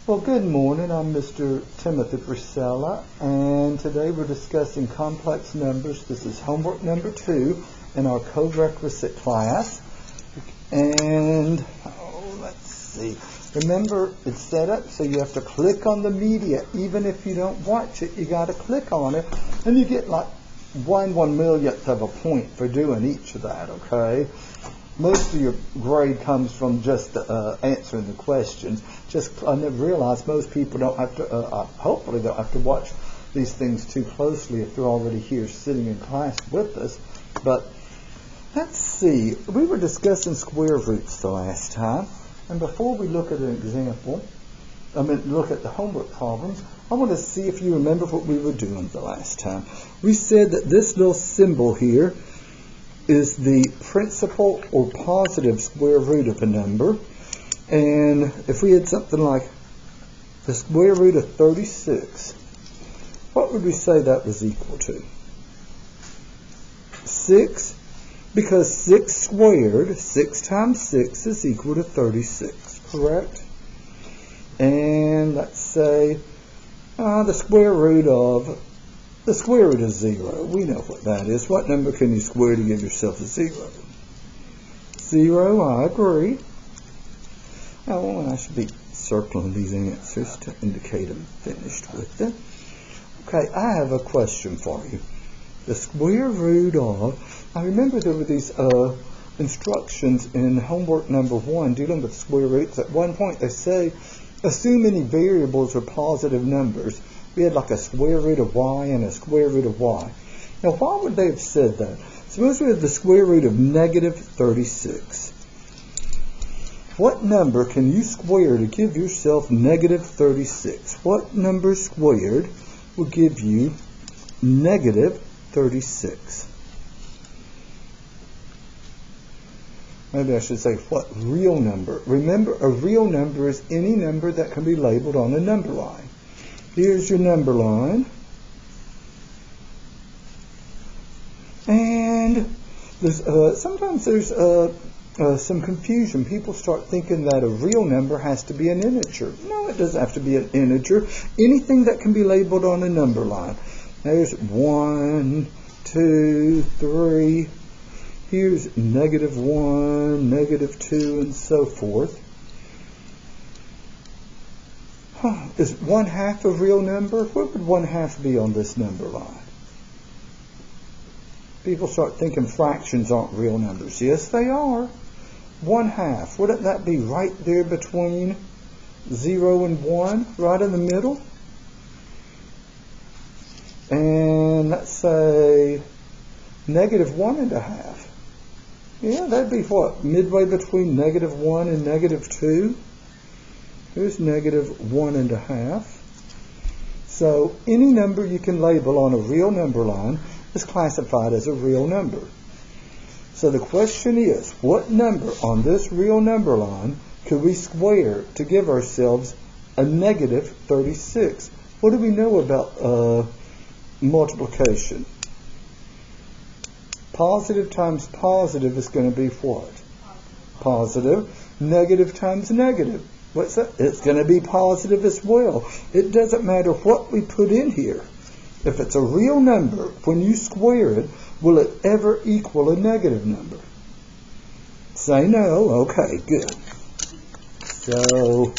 Well, good morning. I'm Mr. Timothy Precella, and today we're discussing complex numbers. This is homework number 2 in our co-requisite class. And, let's see. Remember, it's set up so you have to click on the media. Even if you don't watch it, you got to click on it, and you get like 1/1,000,000th of a point for doing each of that, okay? Most of your grade comes from just answering the questions. I never realized most people don't have to, hopefully don't have to watch these things too closely if they're already here sitting in class with us. But let's see, we were discussing square roots the last time. And before we look at an example, look at the homework problems, I want to see if you remember what we were doing the last time. We said that this little symbol here is the principal or positive square root of a number. And if we had something like the square root of 36, what would we say that was equal to? 6, because 6 squared, 6 times 6 is equal to 36, correct? And let's say the square root of 0. We know what that is. What number can you square to give yourself a 0? 0, I agree. Oh, and I should be circling these answers to indicate I'm finished with them. Okay, I have a question for you. The square root of, I remember there were these instructions in homework number 1 dealing with square roots. At one point they say, assume any variables are positive numbers. We had like a square root of y and a square root of y. Now, why would they have said that? Suppose we have the square root of negative 36. What number can you square to give yourself negative 36? What number squared will give you negative 36? Maybe I should say, what real number? Remember, a real number is any number that can be labeled on a number line. Here's your number line. And sometimes there's some confusion. People start thinking that a real number has to be an integer. No, it doesn't have to be an integer. Anything that can be labeled on a number line. There's 1, 2, 3. Here's -1, -2, and so forth. Is 1/2 a real number? What would 1/2 be on this number line? People start thinking fractions aren't real numbers. Yes, they are. 1/2. Wouldn't that be right there between 0 and 1, right in the middle? And let's say -1.5. Yeah, that'd be what? Midway between -1 and -2. Here's -1.5. So any number you can label on a real number line is classified as a real number. So the question is, what number on this real number line could we square to give ourselves a negative 36? What do we know about multiplication? Positive times positive is going to be what? Positive. Negative times negative. What's that? It's going to be positive as well. It doesn't matter what we put in here. If it's a real number, when you square it, will it ever equal a negative number? Say no. Okay, good. So,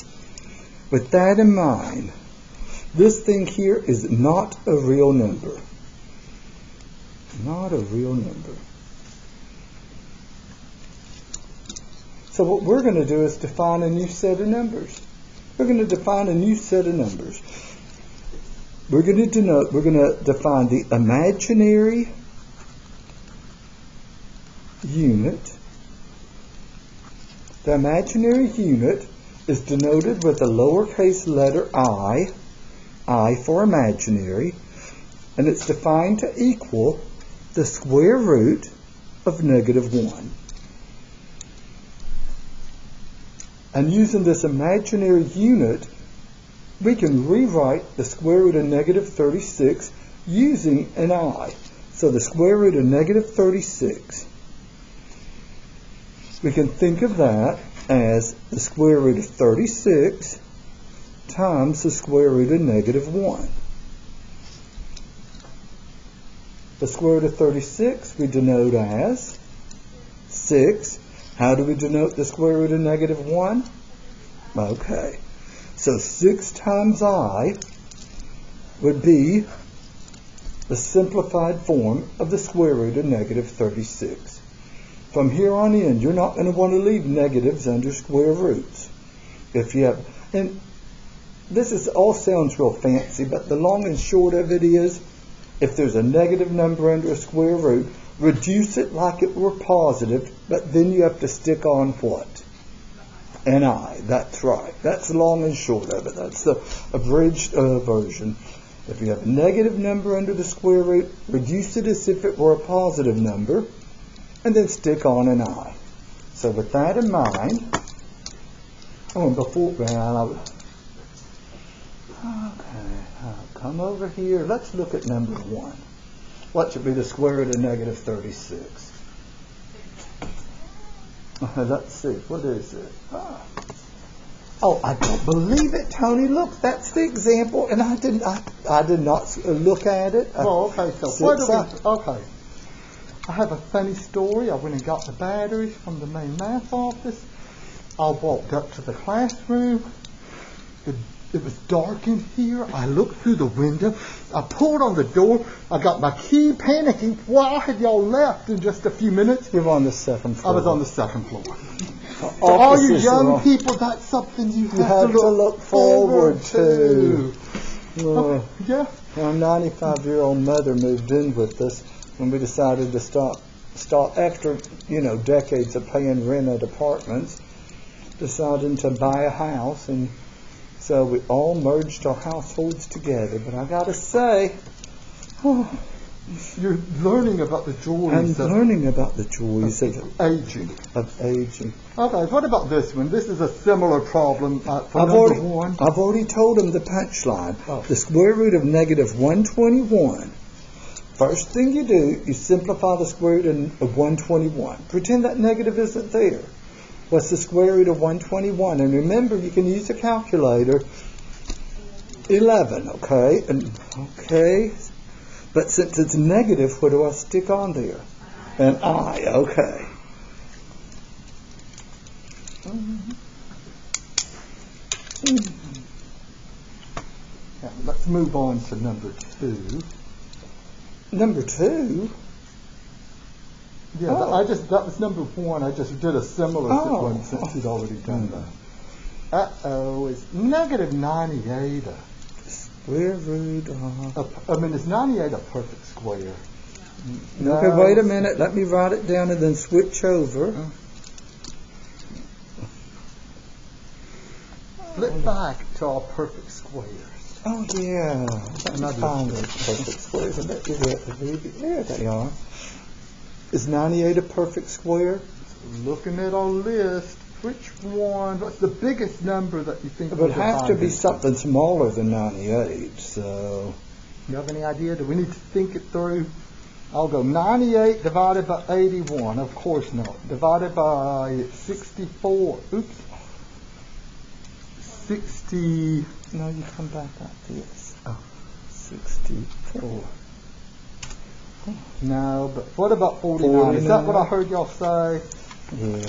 with that in mind, this thing here is not a real number. Not a real number. So what we're going to do is define a new set of numbers. We're going to define a new set of numbers. We're going to define the imaginary unit. The imaginary unit is denoted with a lowercase letter I for imaginary, and it's defined to equal the square root of -1. And using this imaginary unit, we can rewrite the square root of -36 using an I. So the square root of -36, we can think of that as the square root of 36 times the square root of negative 1. The square root of 36 we denote as 6. How do we denote the square root of negative 1? Okay. So 6 times I would be the simplified form of the square root of negative 36. From here on in, you're not going to want to leave negatives under square roots. If you have, and this all sounds real fancy, but the long and short of it is, if there's a negative number under a square root, reduce it like it were positive, but then you have to stick on what? An I. That's right. That's the long and short of it. That's the abridged version. If you have a negative number under the square root, reduce it as if it were a positive number, and then stick on an I. So with that in mind, come over here. Let's look at number 1. What should be the square root of negative 36? Let's see. What is it? Oh, I don't believe it, Tony. Look, that's the example, and I did not look at it. Well, okay. Okay. I have a funny story. I went and got the batteries from the main math office. I walked up to the classroom. It was dark in here. I looked through the window. I pulled on the door. I got my key, panicking. Why had y'all left in just a few minutes? You were on the 2nd floor. I was on the 2nd floor. For all you young people, that's something you have to look forward to. Yeah. Our 95-year-old mother moved in with us when we decided to stop after, decades of paying rent at apartments, deciding to buy a house, and so we all merged our households together. But I got to say, you're learning about the joys of aging. Okay, what about this one? This is a similar problem for number 1. I've already told him the punchline. The square root of negative 121. First thing you do, you simplify the square root of 121. Pretend that negative isn't there. What's the square root of 121? And remember, you can use a calculator. 11, okay? Okay. But since it's negative, what do I stick on there? An I, okay. Now, let's move on to number 2. Number 2? Yeah, that was number 1. I just did a similar one since you'd already done that. It's negative 98. Square root of... is 98 a perfect square? No. Okay, wait a minute. Let me write it down and then switch over. Flip back to our perfect squares. Oh, yeah. Let me find those perfect squares. I bet you there they are. Is 98 a perfect square? Looking at our list, which one? What's the biggest number that you think? It would have to be something smaller than 98. So, you have any idea? Do we need to think it through? I'll go 98 divided by 81. Of course not. Divided by 64. Oops. 60. No, you come back like this. 64. No, but what about 49? Is that what I heard y'all say? Yeah.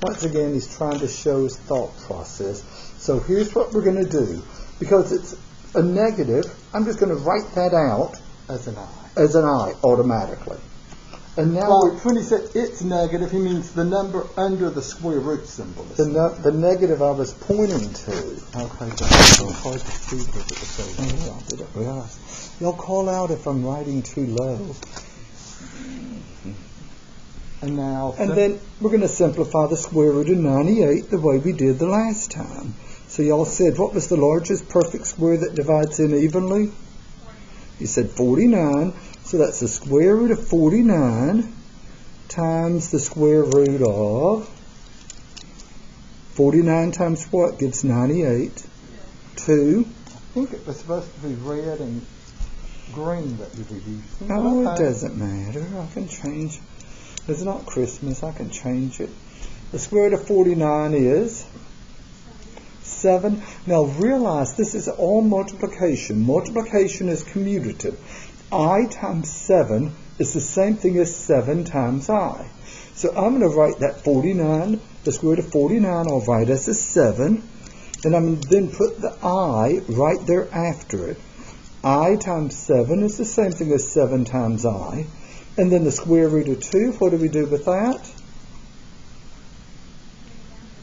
Once again, he's trying to show his thought process. So here's what we're going to do. Because it's a negative, I'm just going to write that out as an I. As an I, automatically. And now when he said it's negative, he means the number under the square root symbol. The negative I was pointing to. Okay, that's so hard to see because it was so low. I didn't realize. Y'all call out if I'm writing too low. And then we're going to simplify the square root of 98 the way we did the last time. So y'all said, what was the largest perfect square that divides in evenly? You said 49. So that's the square root of 49 times the square root of 49 times what gives 98? 2. I think it was supposed to be red and green that you were using. Oh, it doesn't matter. I can change. It's not Christmas. I can change it. The square root of 49 is 7. Now realize this is all multiplication. Multiplication is commutative. I times 7 is the same thing as 7 times I. So I'm going to write that 49, the square root of 49, I'll write as a 7. And I'm going to then put the I right there after it. I times 7 is the same thing as 7 times I. And then the square root of 2, what do we do with that?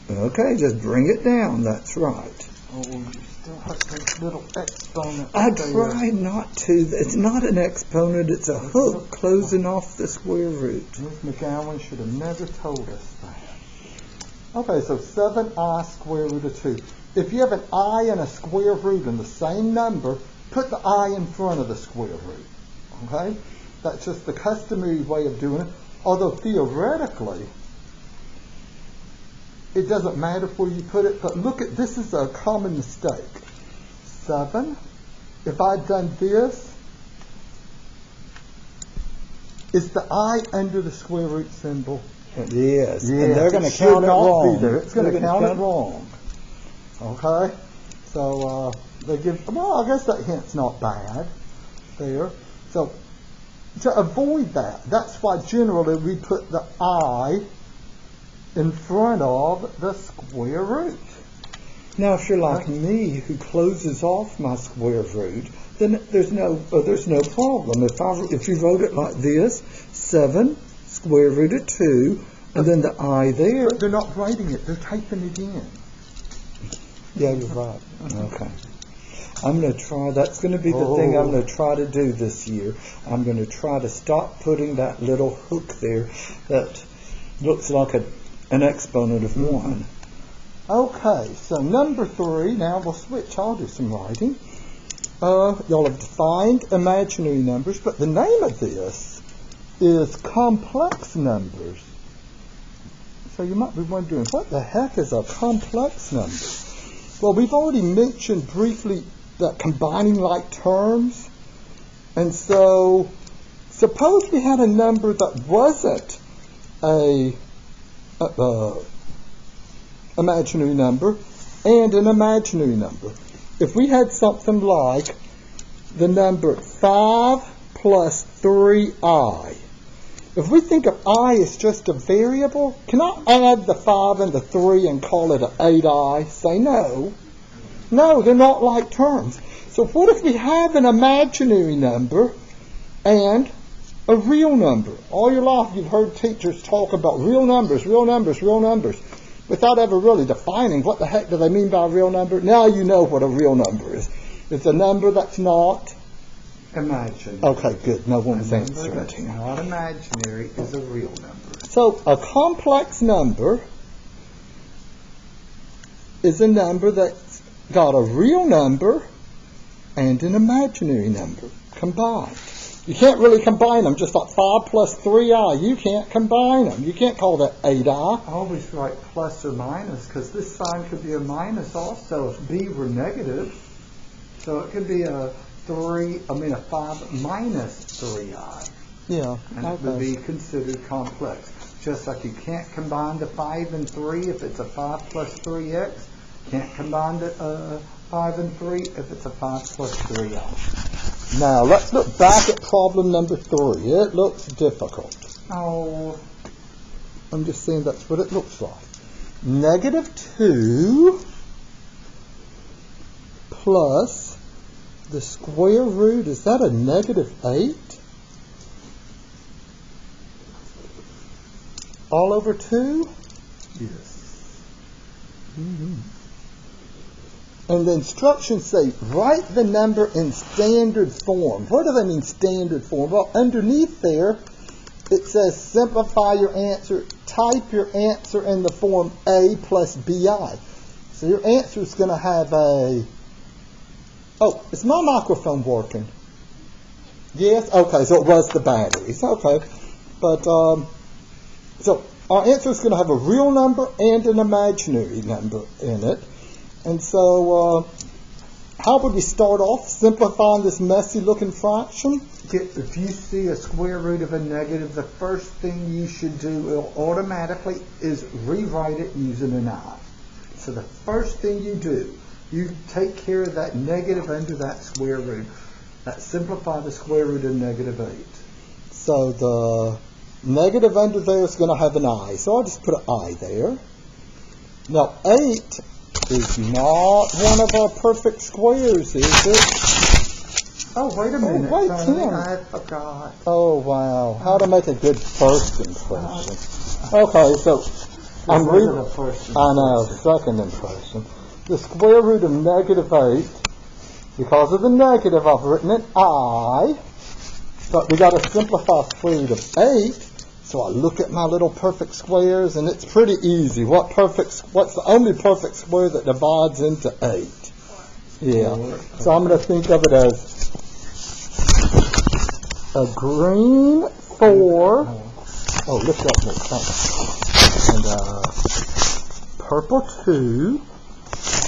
Okay, just bring it down, that's right. Oh, you still have those little exponents. I try not to. It's not an exponent, it's a hook closing off the square root. Ms. McGowan should have never told us that. Okay, so 7I square root of 2. If you have an I and a square root in the same number, put the I in front of the square root. Okay? That's just the customary way of doing it. Although theoretically, it doesn't matter where you put it, but look at this is a common mistake. 7. If I'd done this, is the I under the square root symbol? Yes, and they're going to count it wrong. It's going to count it wrong. Okay? So they give, well, I guess that hint's not bad there. So to avoid that, that's why generally we put the I in front of the square root. Now, if you're like me, who closes off my square root, then there's no problem. If you wrote it like this, 7 square root of 2, and then the I there. But they're not writing it; they're typing it in. Yeah, you're right. Okay. I'm going to try. That's going to be the thing I'm going to try to do this year. I'm going to try to stop putting that little hook there that looks like an exponent of 1. Okay, so number 3, now we'll switch, I'll do some writing. Y'all have defined imaginary numbers, but the name of this is complex numbers. So you might be wondering, what the heck is a complex number? Well, we've already mentioned briefly that combining like terms. And so, suppose we had a number that wasn't a imaginary number and an imaginary number. If we had something like the number 5 plus 3i, if we think of I as just a variable, can I add the 5 and the 3 and call it an 8i? Say no. No, they're not like terms. So what if we have an imaginary number and a real number? All your life you've heard teachers talk about real numbers, without ever really defining what the heck do they mean by a real number. Now you know what a real number is. It's a number that's not imaginary. Okay, good. No one was answering. That's not imaginary is a real number. So a complex number is a number that's got a real number and an imaginary number combined. You can't really combine them, just like 5 plus 3i. You can't combine them. You can't call that 8i. I always write plus or minus because this sign could be a minus also if b were negative. So it could be a 5 minus 3i. Yeah. And it would be considered complex. Just like you can't combine the 5 and 3 if it's a 5 plus 3x. Can't combine the 5 and 3 if it's a 5 plus 3i. Now, let's look back at problem number 3. It looks difficult. Oh. I'm just saying that's what it looks like. Negative 2 plus the square root, is that a negative 8? All over 2? Yes. Mm-hmm. And the instructions say, write the number in standard form. What do they mean, standard form? Well, underneath there, it says simplify your answer. Type your answer in the form A plus BI. So your answer is going to have a... Oh, is my microphone working? Yes? Okay, so it was the batteries. Okay. But, so our answer is going to have a real number and an imaginary number in it. And so, how would we start off simplifying this messy-looking fraction? If you see a square root of a negative, the first thing you should do automatically is rewrite it using an I. So the first thing you do, you take care of that negative under that square root. That simplify the square root of negative 8. So the negative under there is going to have an I. So I'll just put an I there. Now 8 is not one of our perfect squares, is it? Oh, wait a minute. wait, Tony, Tim. I forgot. Oh, wow. How to make a good first impression. Okay, so I'm reading. I know, second impression. The square root of negative 8, because of the negative, I've written it I, but we got to simplify square root of 8, so I look at my little perfect squares, and it's pretty easy. What's the only perfect square that divides into 8? Yeah, so I'm going to think of it as a green 4, lift up more, thanks, and purple 2.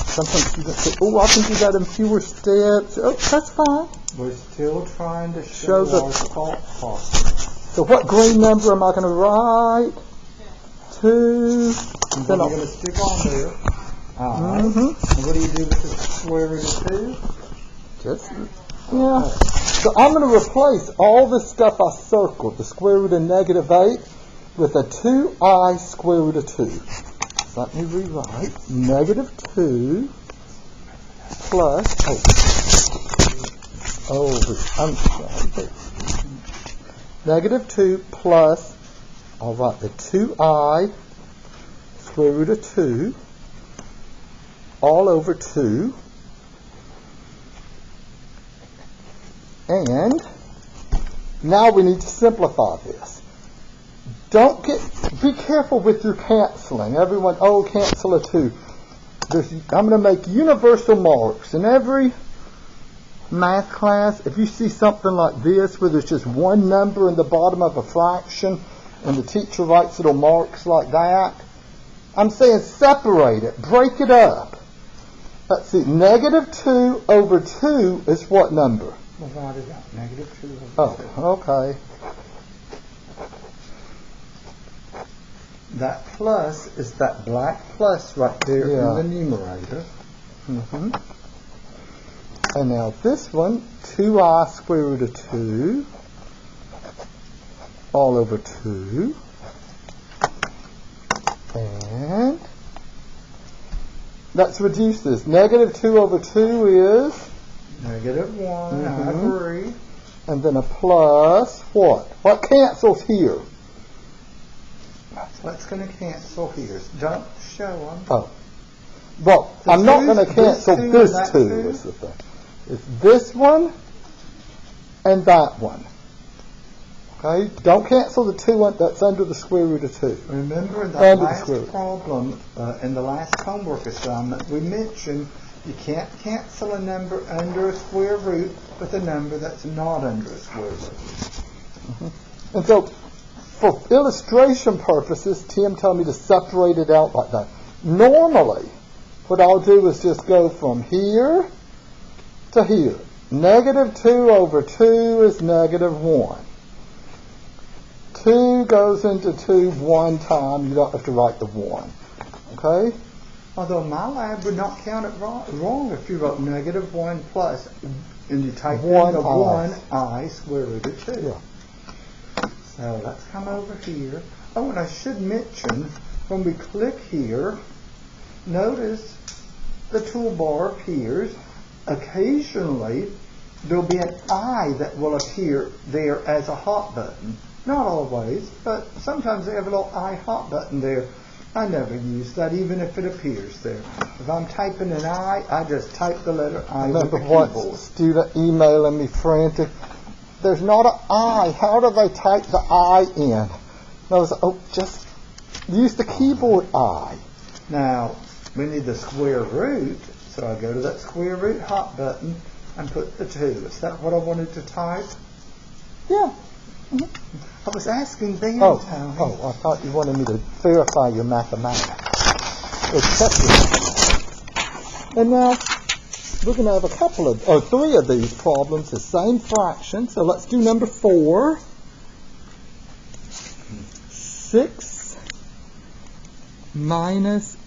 Sometimes you just say, I can do that in fewer steps. Oh, that's fine. We're still trying to show our thought process. So what green number am I going to write? 2. And then I'm going to stick on there. And what do you do with the square root of 2? So I'm going to replace all this stuff I circled, the square root of negative 8, with a 2i square root of 2. So let me rewrite. Negative 2 plus, I'm sorry. Negative 2 plus, I'll write the 2i square root of 2 all over 2. And now we need to simplify this. Be careful with your canceling. Everyone, cancel a 2. I'm going to make universal marks. In every math class, if you see something like this where there's just one number in the bottom of a fraction and the teacher writes little marks like that, I'm saying separate it, break it up. Let's see, negative 2 over 2 is what number? Well, write it out. Negative 2 over 2. Okay. That plus is that black plus right there in the numerator. And now this one, 2i square root of 2 all over 2. And let's reduce this. Negative 2 over 2 is? Negative 1, I agree. And then a plus what? What cancels here? What's going to cancel here? Don't show them. Oh. Well, I'm not going to cancel this 2 is the thing. It's this one and that one. Okay? Don't cancel the 2 that's under the square root of 2. Remember that last problem in the last homework assignment, we mentioned you can't cancel a number under a square root with a number that's not under a square root. And so, for illustration purposes, Tim told me to separate it out like that. Normally, what I'll do is just go from here to here. Negative 2 over 2 is negative 1. 2 goes into 2 one time. You don't have to write the 1. Okay? Although my lab would not count it wrong if you wrote negative 1 plus and you type in the 1i square root of 2. Yeah. So let's come over here. Oh, and I should mention, when we click here, notice the toolbar appears. Occasionally, there'll be an I that will appear there as a hot button. Not always, but sometimes they have a little I hot button there. I never use that, even if it appears there. If I'm typing an I just type the letter I with the keyboard. One student emailing me frantic. There's not an I. How do they type the I in? And I was just use the keyboard I. Now, we need the square root, so I go to that square root hot button and put the 2. Is that what I wanted to type? Yeah. I was asking them, Tony. I thought you wanted me to verify your mathematics. And now, we're going to have 3 of these problems, the same fraction. So let's do number 4. 6 minus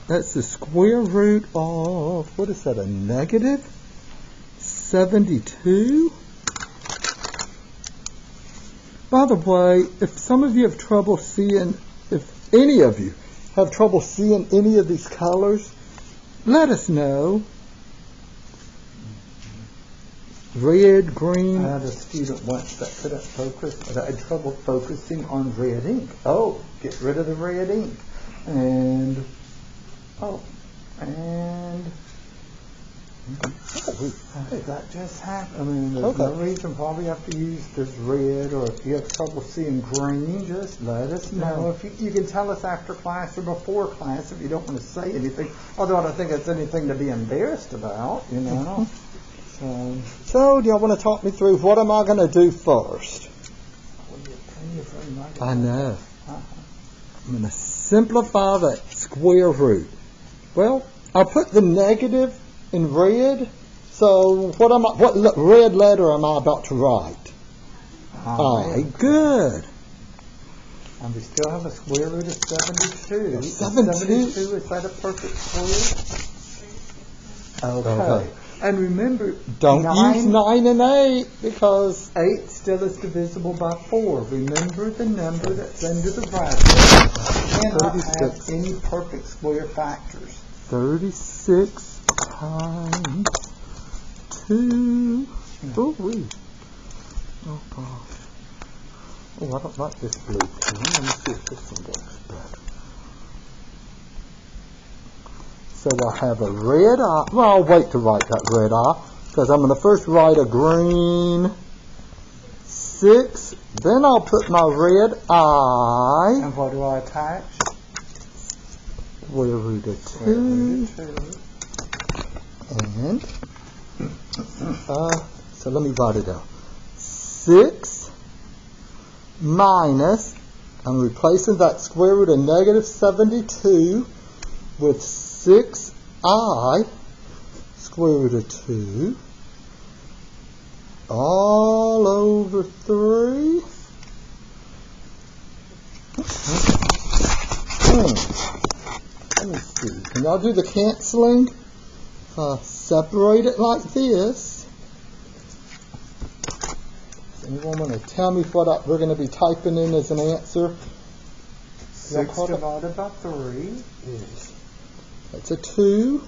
That's the square root of, what is that, a negative 72? By the way, if some of you have trouble seeing, if any of you have trouble seeing any of these colors, let us know. Red, green. I had a student once that couldn't focus, that had trouble focusing on red ink. Oh, get rid of the red ink. And that just happened. I mean, there's no reason why we have to use this red, or if you have trouble seeing green, just let us know. If you can tell us after class or before class if you don't want to say anything. Although I don't think it's anything to be embarrassed about, you know. So do y'all want to talk me through what am I going to do first? I know. I'm going to simplify that square root. Well, I put the negative in red. So what red letter am I about to write? I. Good. And we still have a square root of 72. 72, is that a perfect square? Okay. And remember, don't use 9 and 8 because 8 still is divisible by 4. Remember the number that's under the bracket cannot have any perfect square factors. 36 times 2. Oh, gosh. Oh, I don't like this blue pen. Let me see if this one works better. So I have a red eye. Well, I'll wait to write that red eye because I'm going to first write a green 6. Then I'll put my red eye. And what do I attach? Square root of 2. And so let me write it down. 6 minus, I'm replacing that square root of negative 72 with 6i square root of 2 all over 3. Let me see. Can y'all do the canceling? Separate it like this. Does anyone want to tell me what we're going to be typing in as an answer? 6 divided by 3 is... That's a 2.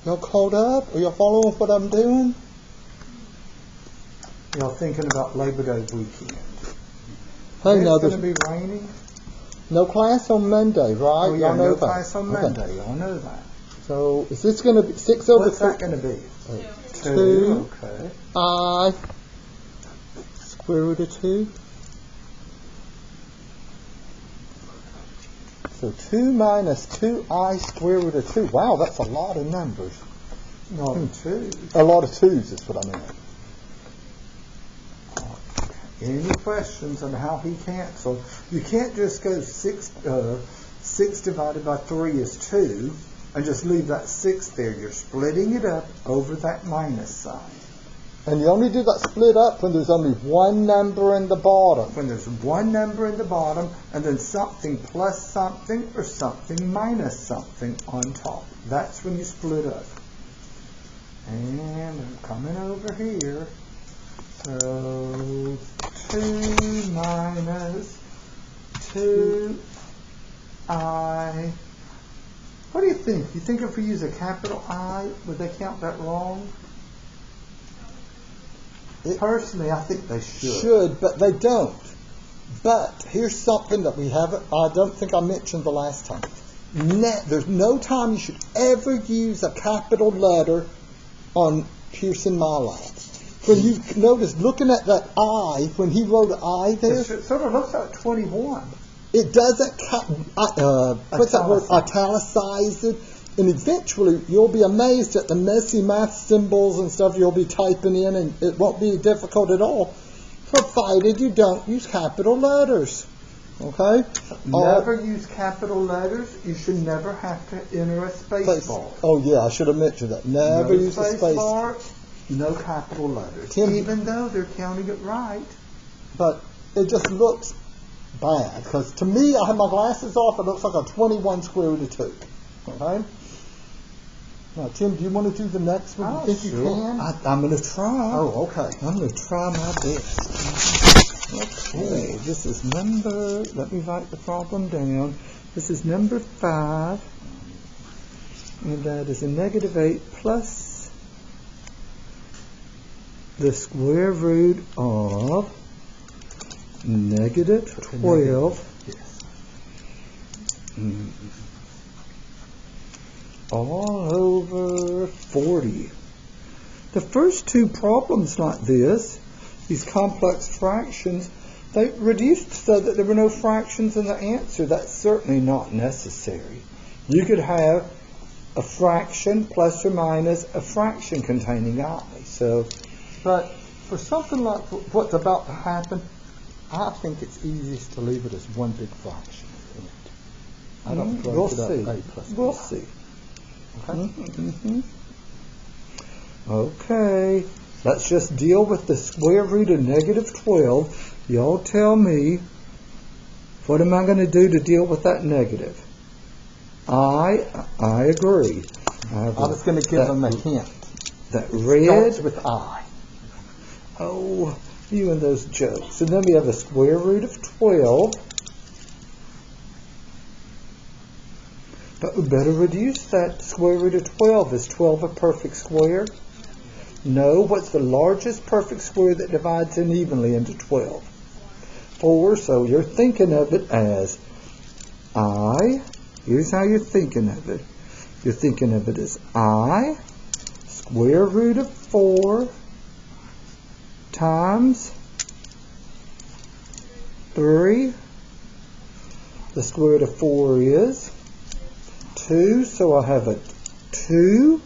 Y'all caught up? Are y'all following what I'm doing? Y'all thinking about Labor Day weekend? Hey, no, it's going to be raining. No class on Monday, right? Oh, yeah, no class on Monday. Y'all know that. So, is this going to be 6 over 3? What's that going to be? 2. Okay. I square root of 2. So 2 minus 2i square root of 2. Wow, that's a lot of numbers. A lot of 2s. A lot of 2s is what I meant. Any questions on how he canceled? You can't just go 6 divided by 3 is 2 and just leave that 6 there. You're splitting it up over that minus sign. And you only do that split up when there's only one number in the bottom. When there's one number in the bottom and then something plus something or something minus something on top. That's when you split up. And I'm coming over here. So 2 minus 2i. What do you think? You think if we use a capital I, would they count that wrong? Personally, I think they should, but they don't. But here's something that we haven't, I don't think I mentioned the last time. There's no time you should ever use a capital letter on Pearson Milab. When you notice, looking at that I, when he wrote I there, it sort of looks like 21. It doesn't, what's that word, italicize it. And eventually, you'll be amazed at the messy math symbols and stuff you'll be typing in, and it won't be difficult at all, provided you don't use capital letters. Okay? Never use capital letters. You should never have to enter a space bar. Oh, yeah, I should have mentioned that. Never use a space bar. No capital letters. Even though they're counting it right. But it just looks bad. Because to me, I have my glasses off, it looks like a 21 square root of 2. Okay? Now, Tim, do you want to do the next one? Oh, You think you can? I'm going to try. Oh, okay. I'm going to try my best. Okay, this is number, let me write the problem down. This is number 5, and that is a negative 8 plus the square root of negative 12 Yes. all over 40. The first two problems like this, these complex fractions, they reduced so that there were no fractions in the answer. That's certainly not necessary. You could have a fraction plus or minus a fraction containing I. So, But for something like what's about to happen, I think it's easiest to leave it as one big fraction. I don't break we'll it up see. A plus We'll B. see. Okay? Okay, let's just deal with the square root of negative 12. Y'all tell me, what am I going to do to deal with that negative? I agree. I was going to give them a hint. That Starts red, with I. oh, you and those jokes. And then we have a square root of 12. But we better reduce that square root of 12. Is 12 a perfect square? No. What's the largest perfect square that divides unevenly into 12? 4. So you're thinking of it as I. Here's how you're thinking of it. You're thinking of it as I square root of 4 times 3. The square root of 4 is 2, so I have a 2I,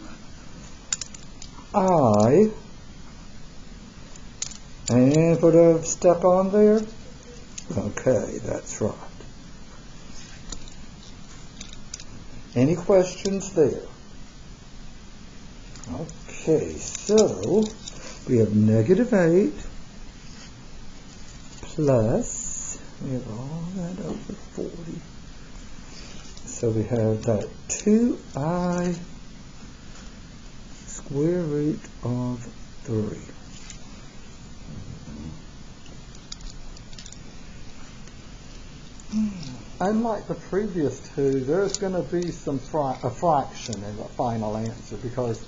and put a step on there. Okay, that's right. Any questions there? Okay, so we have negative 8 plus, we have all that over 40. So we have that 2I square root of 3. Unlike the previous two, there's going to be some a fraction in the final answer because,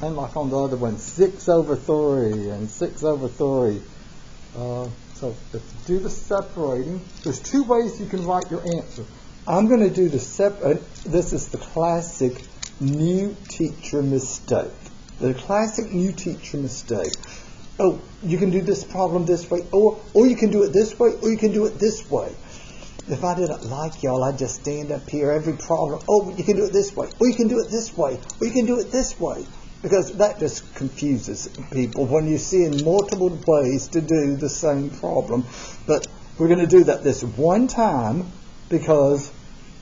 unlike on the other one, 6 over 3 and 6 over 3. So if you do the separating, there's 2 ways you can write your answer. I'm going to do the this is the classic new teacher mistake. The classic new teacher mistake. Oh, you can do this problem this way, or you can do it this way, or you can do it this way. If I didn't like y'all, I'd just stand up here every problem. Oh, you can do it this way, or you can do it this way, or you can do it this way. Because that just confuses people when you see in multiple ways to do the same problem. But we're going to do that this one time because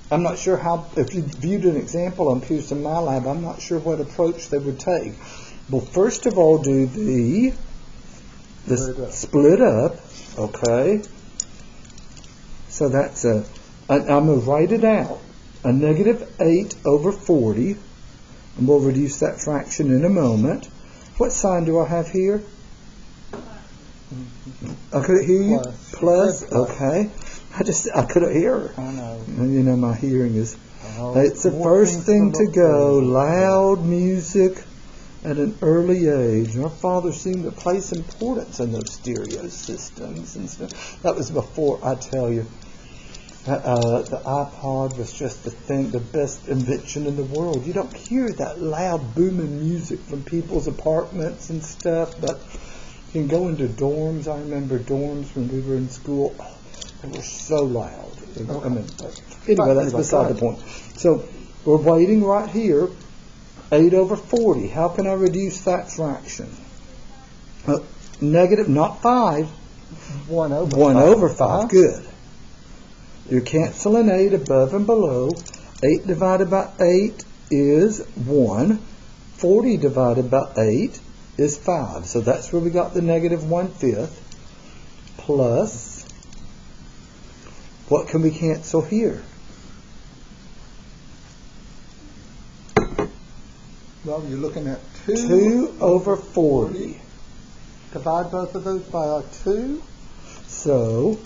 I'm not sure how, if you viewed an example on Pearson My Lab, I'm not sure what approach they would take. Well, first of all, do the split up, okay? So that's I'm going to write it out. A negative 8 over 40, and we'll reduce that fraction in a moment. What sign do I have here? I couldn't hear you. Plus. Okay. I couldn't hear her. I know. You know, my hearing is. It's the first thing to go. Loud music at an early age. Our father seemed to place importance in those stereo systems and stuff. That was before, I tell you. The iPod was just the best invention in the world. You don't hear that loud booming music from people's apartments and stuff, but you can go into dorms. I remember dorms when we were in school. Oh, they were so loud. I mean, anyway, that's beside the point. So we're waiting right here. 8 over 40. How can I reduce that fraction? Negative, not 5. 1 over 5. 1 over 5. Good. You're canceling 8 above and below. 8 divided by 8 is 1. 40 divided by 8 is 5. So that's where we got the negative 1/5. Plus, what can we cancel here? Well, you're looking at 2. 2 over 40. Divide both of those by 2. So,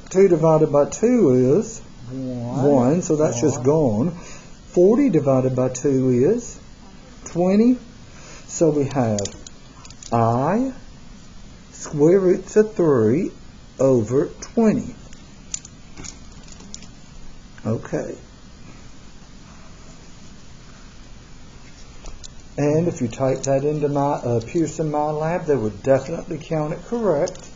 2 divided by 2 is 1, so that's just gone. 40 divided by 2 is 20. So we have I square roots of 3 over 20. Okay. And if you type that into my Pearson MyLab, they would definitely count it correct.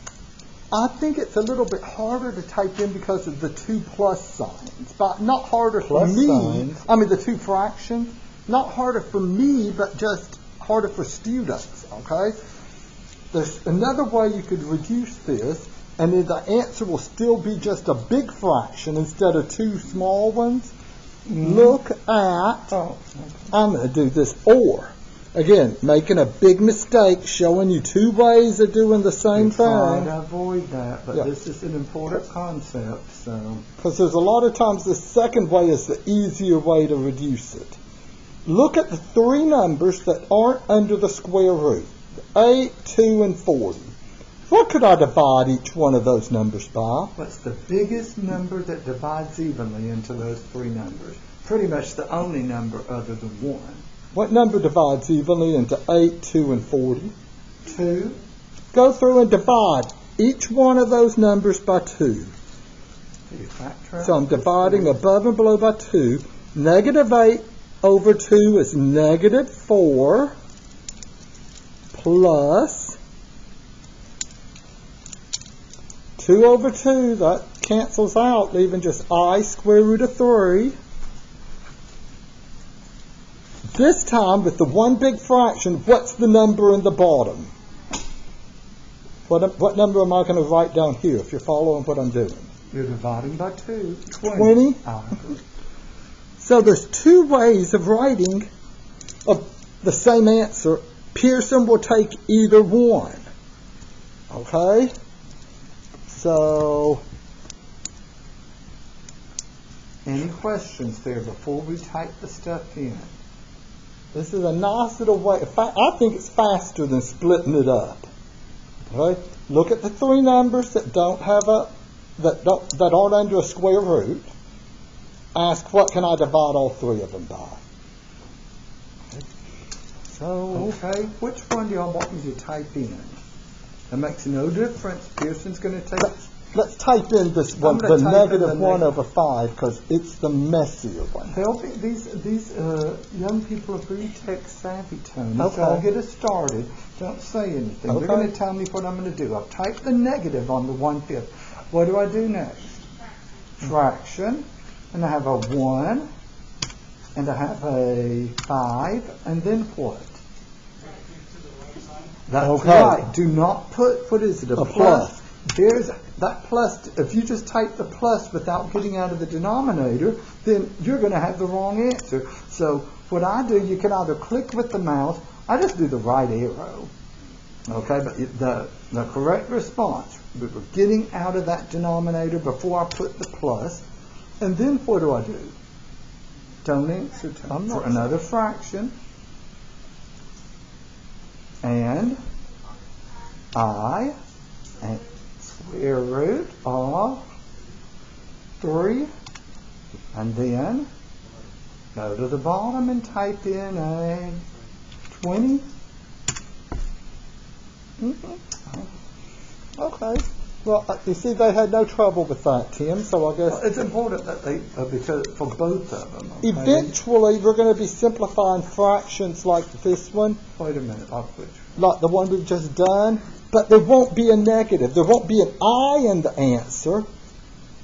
I think it's a little bit harder to type in because of the 2 plus signs. But not harder for Plus me. signs. I mean, the 2 fractions. Not harder for me, but just harder for students, okay? There's another way you could reduce this, and then the answer will still be just a big fraction instead of 2 small ones. Look at, I'm going to do this or. Again, making a big mistake, showing you 2 ways of doing the same Trying thing. to avoid that, but Yeah. this is an important concept, so. Because there's a lot of times the second way is the easier way to reduce it. Look at the 3 numbers that aren't under the square root. 8, 2, and 40. What could I divide each one of those numbers by? What's the biggest number that divides evenly into those 3 numbers? Pretty much the only number other than 1. What number divides evenly into 8, 2, and 40? 2. Go through and divide each one of those numbers by 2. Do you factor out So I'm this dividing one? above and below by 2. Negative 8 over 2 is negative 4 plus 2 over 2. That cancels out, leaving just I square root of 3. This time, with the one big fraction, what's the number in the bottom? What number am I going to write down here, if you're following what I'm doing? You're dividing by 2. 20? I agree. So there's 2 ways of writing the same answer. Pearson will take either one. Okay? So, Any questions there before we type the stuff in? this is a nice little way. In fact, I think it's faster than splitting it up. Okay? Look at the 3 numbers that don't have that aren't under a square root. Ask, what can I divide all 3 of them by? Okay. So, Okay, which one do y'all want me to type in? It makes no difference. Pearson's going to take. let's type in this one, I'm gonna the type in negative the 1 negative. over 5, because it's the messier one. These young people are pretty tech savvy, Tony. Okay. So I'll get us started. Don't say anything. Okay. They're going to tell me what I'm going to do. I've typed the negative on the 1/5. What do I do next? Fraction. And I have a 1. And I have a 5. And then what? That's Okay. right. Do not put, what is it, A plus. There's that plus. If you just type the plus without getting out of the denominator, then you're going to have the wrong answer. So what I do, you can either click with the mouse. I just do the right arrow. Okay, but the correct response, we were getting out of that denominator before I put the plus. And then what do I do? Don't answer for another fraction. And I and square root of 3, and then go to the bottom and type in a 20. Okay. Well, you see, they had no trouble with that, Tim, so I guess Well, it's important that they, because for both of them. Okay? eventually we're going to be simplifying fractions like this one, Wait a minute, I'll switch. like the one we've just done, but there won't be a negative. There won't be an I in the answer,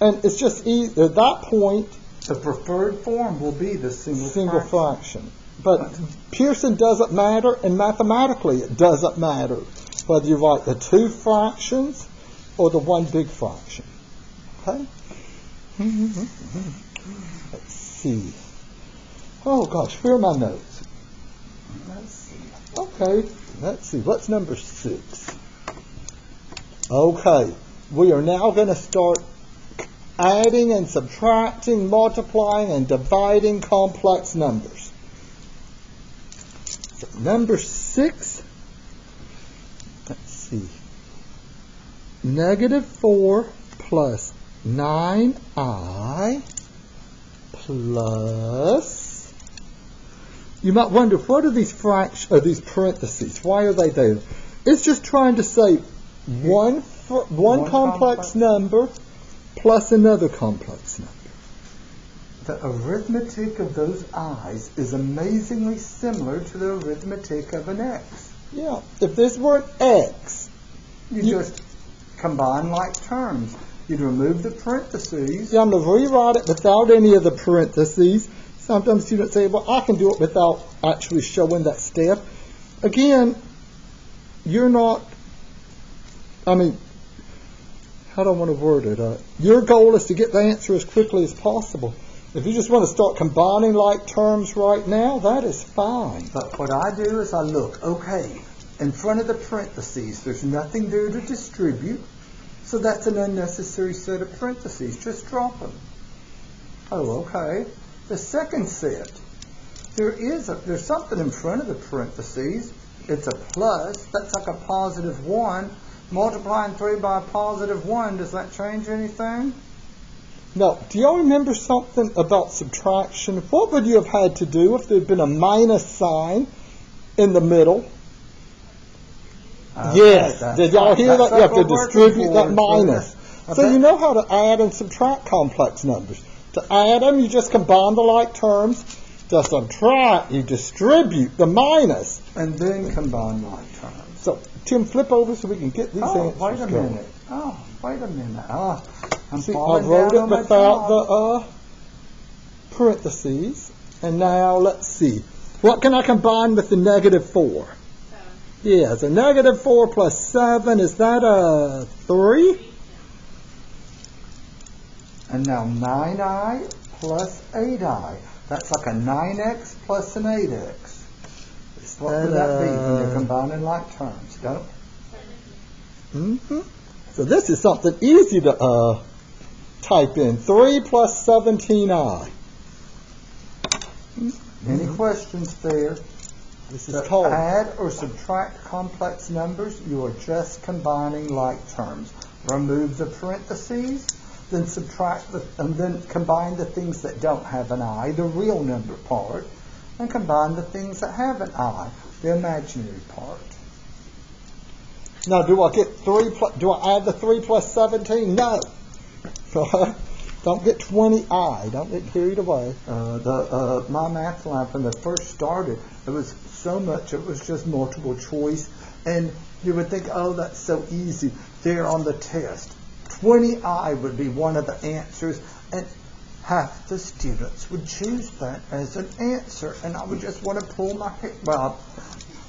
and it's just at that point, The preferred form will be the single fraction. But Pearson doesn't matter, and mathematically it doesn't matter whether you write the 2 fractions or the 1 big fraction. Okay? Let's see. Oh gosh, where are my notes? Let's see. Okay, let's see. What's number 6? Okay, we are now going to start adding and subtracting, multiplying and dividing complex numbers. number 6. Let's see. -4 plus 9i plus. You might wonder, what are these these parentheses? Why are they there? It's just trying to say one complex number plus another complex number. The arithmetic of those i's is amazingly similar to the arithmetic of an x. Yeah, if this were an x, you just combine like terms. You'd remove the parentheses. Yeah, I'm going to rewrite it without any of the parentheses. Sometimes students say, well, I can do it without actually showing that step. Again, you're not, how do I want to word it? Your goal is to get the answer as quickly as possible. If you just want to start combining like terms right now, that is fine. But what I do is I look, okay, in front of the parentheses, there's nothing there to distribute, so that's an unnecessary set of parentheses. Just drop them. Oh, okay. The second set, there's something in front of the parentheses. It's a plus. That's like a +1. Multiplying 3 by a +1, does that change anything? No. Do y'all remember something about subtraction? What would you have had to do if there had been a minus sign in the middle? Yes. Did y'all hear that? You have to distribute that minus. So you know how to add and subtract complex numbers. To add them, you just combine the like terms. To subtract, you distribute the minus. And then combine like terms. So, Tim, flip over so we can get these answers wait a going. minute. Oh, wait a minute. I'm See, I falling wrote down it on my without job. the parentheses. And now, let's see. What can I combine with the -4? 7. Yeah, so -4 plus 7, is that a 3? And now 9i plus 8i. That's like a 9x plus an 8x. What would that be when you're combining like terms? Got it? Mm-hmm. So this is something easy to type in. 3 plus 17i. Any questions there? This is called add or subtract complex numbers. You are just combining like terms. Remove the parentheses, then subtract and then combine the things that don't have an I, the real number part, and combine the things that have an I, the imaginary part. Now, do I add the 3 plus 17? No. Don't get 20i. Don't get carried away. My math lab, when it first started, it was so much, it was just multiple choice. And you would think, oh, that's so easy. There on the test, 20i would be one of the answers. And half the students would choose that as an answer. And I would just want to pull my hair. Well,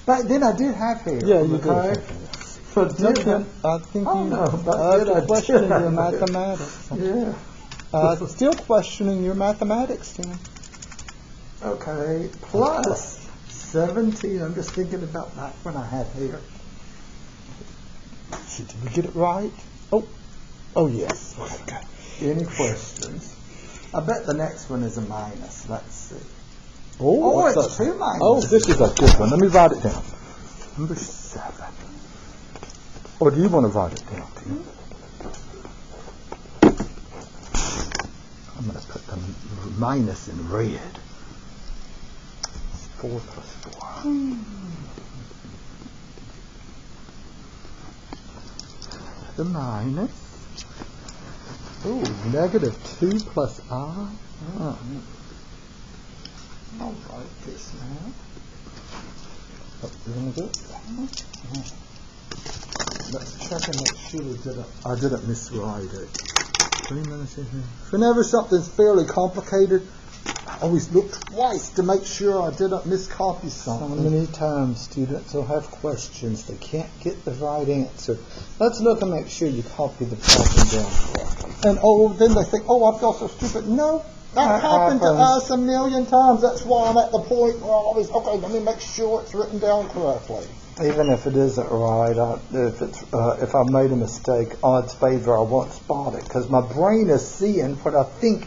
back then I did have hair. Yeah, you did. But I think you're questioning your mathematics. Yeah. Still questioning your mathematics, Tim. Okay, plus 17. I'm just thinking about that when I had hair. See, did we get it right? Oh yes. Okay. Any questions? I bet the next one is a minus. Let's see. Oh, it's 2 minus. Oh, this is a good one. Let me write it down. Number 7. Or do you want to write it down, Tim? I'm going to put the minus in red. 4 plus 4. The minus. Oh, -2 plus I. Oh. I'll write this now. You want to do it? Let's check and make sure I didn't miswrite it. 3 minutes in here. Whenever something's fairly complicated, I always look twice to make sure I didn't miscopy something. So many times students will have questions. They can't get the right answer. Let's look and make sure you copy the problem down correctly. And then they think, I feel so stupid. No, that happened to us a million times. That's why I'm at the point where I always, let me make sure it's written down correctly. Even if it isn't right, if I made a mistake, odds favor I won't spot it because my brain is seeing what I think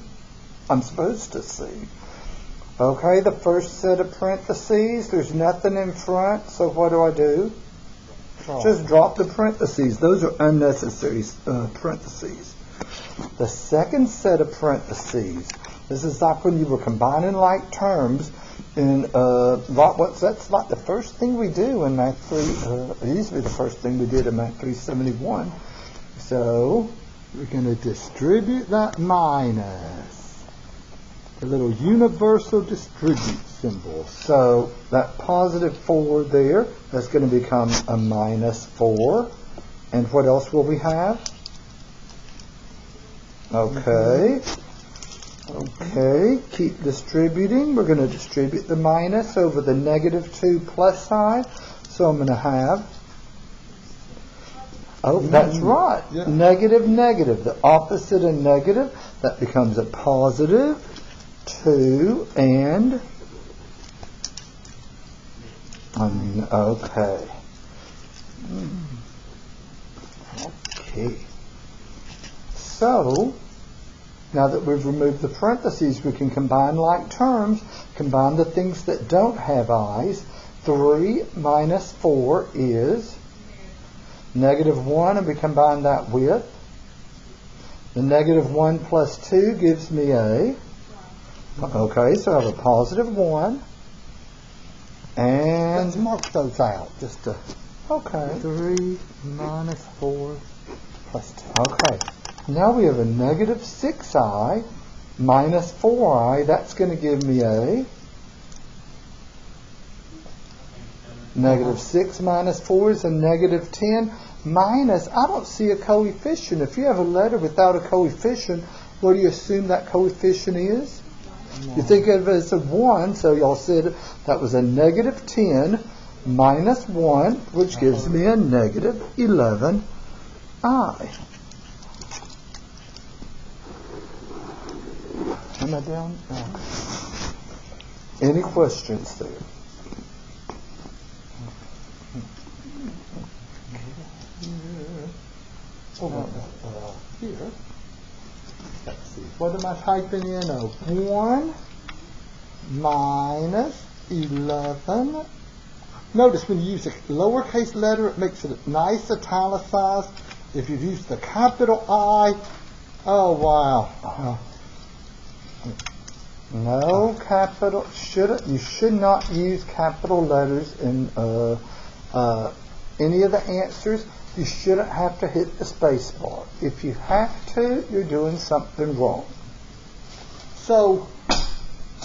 I'm supposed to see. Okay, the first set of parentheses, there's nothing in front, so what do? Just drop the parentheses. Those are unnecessary parentheses. The second set of parentheses, this is like when you were combining like terms in that's like the first thing we do in Math 3. It used to be the first thing we did in Math 371. So we're going to distribute that minus, the little universal distribute symbol. So that positive 4 there, that's going to become a minus 4. And what else will we have? Okay. Okay, keep distributing. We're going to distribute the minus over the negative 2 plus side. So I'm going to have, that's right, yeah. Negative, negative. The opposite of negative, that becomes a positive 2 and, okay. Okay. So, now that we've removed the parentheses, we can combine like terms, combine the things that don't have i's. 3 minus 4 is negative 1, and we combine that with the negative 1 plus 2 gives me a, okay, so I have a positive 1, and Let's mark those out just to, okay, 3 minus 4 plus 2. okay. Now we have a negative 6i minus 4i. That's going to give me a negative 6 minus 4 is a negative 10 minus, I don't see a coefficient. If you have a letter without a coefficient, what do you assume that coefficient is? You think of it as a 1, so y'all said that was a negative 10 minus 1, which gives me a negative 11i. Am I down? Okay. Any questions there? Here. Let's see. What am I typing in? 1 minus 11. Notice when you use a lowercase letter, it makes it nice italicized. If you use the capital I, oh wow. No capital. You should not use capital letters in any of the answers. You shouldn't have to hit the space bar. If you have to, you're doing something wrong. So,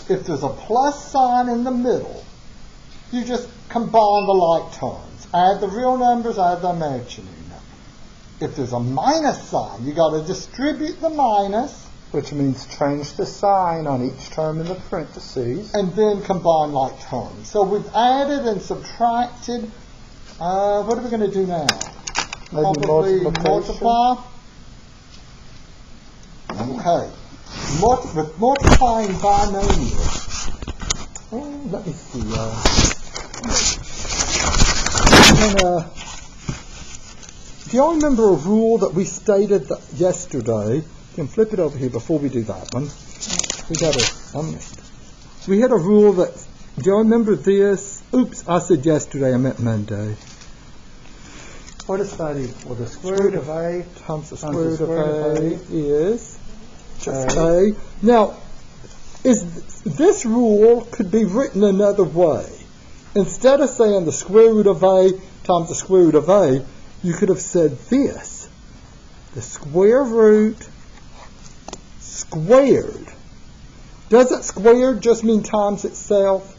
if there's a plus sign in the middle, you just combine the like terms. Add the real numbers, add the imaginary numbers. If there's a minus sign, you got to distribute the minus, which means change the sign on each term in the parentheses, and then combine like terms. So we've added and subtracted. What are we going to do now? maybe Probably multiplication. multiply. Okay. With multiplying binomials. Let me see. Do y'all remember a rule that we stated yesterday? You can flip it over here before we do that one. We had a rule that, do y'all remember this? Oops, I said yesterday, I meant Monday. What is that equal? The square root of a times the square root of a is just a. Now, this rule could be written another way. Instead of saying the square root of a times the square root of a, you could have said this. The square root squared. Doesn't squared just mean times itself?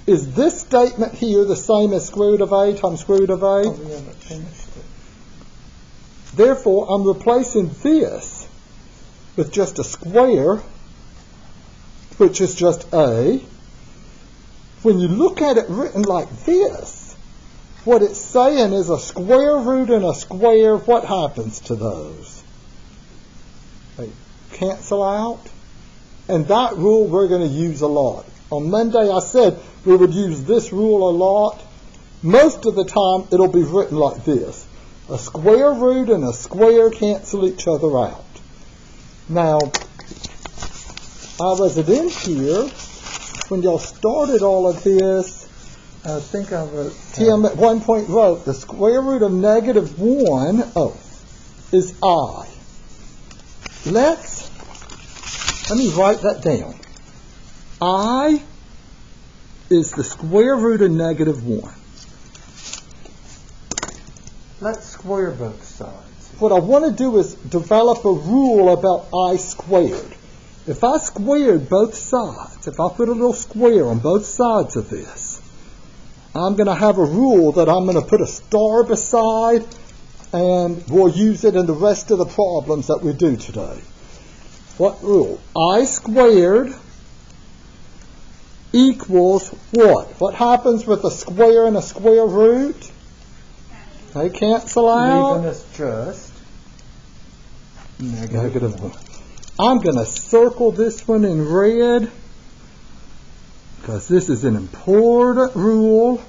Is this statement here the same as square root of a times square root of a? Oh, we haven't finished it. Therefore, I'm replacing this with just a square, which is just a. When you look at it written like this, what it's saying is a square root and a square, what happens to those? They cancel out. And that rule we're going to use a lot. On Monday I said we would use this rule a lot. Most of the time it'll be written like this. A square root and a square cancel each other out. Now, I was in here when y'all started all of this, I think I wrote, Tim at one point wrote, the square root of -1, is I. Let me write that down. I is the square root of -1. Let's square both sides. What I want to do is develop a rule about I squared. If I squared both sides, if I put a little square on both sides of this, I'm going to have a rule that I'm going to put a star beside, and we'll use it in the rest of the problems that we do today. What rule? I squared equals what? What happens with a square and a square root? They cancel out. Leaving us just -1. I'm going to circle this one in red because this is an important rule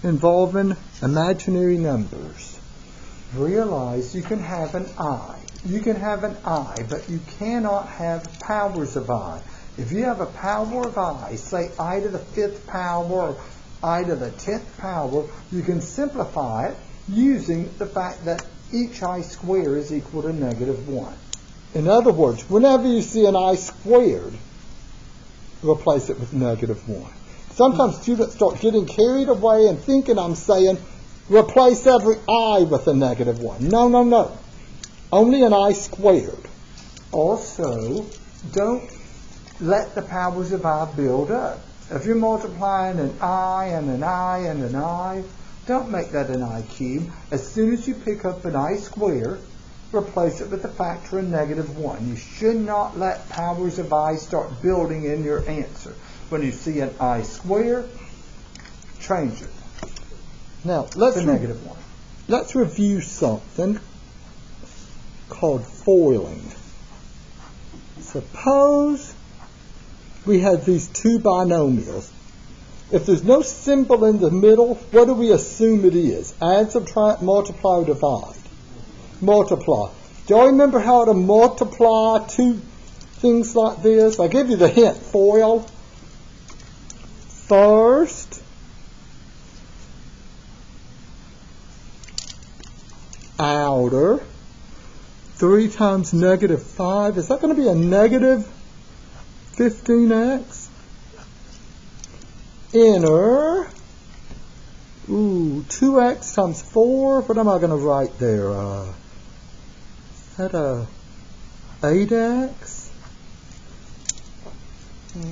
involving imaginary numbers. Realize you can have an I. You can have an I, but you cannot have powers of I. If you have a power of I, say I to the 5th power or I to the 10th power, you can simplify it using the fact that each I square is equal to -1. In other words, whenever you see an I squared, replace it with -1. Sometimes students start getting carried away and thinking I'm saying replace every I with a -1. No, no, no. Only an I squared. Also, don't let the powers of I build up. If you're multiplying an I and an I and an I, don't make that an I cube. As soon as you pick up an I square, replace it with a factor of -1. You should not let powers of I start building in your answer. When you see an I square, change it Now, to let's -1. let's review something called foiling. Suppose we have these two binomials. If there's no symbol in the middle, what do we assume it is? Add, subtract, multiply, or divide? Multiply. Do y'all remember how to multiply two things like this? I give you the hint. Foil. First, outer. 3 times -5. Is that going to be a -15x? Inner. 2x times 4. What am I going to write there? Is that a 8x?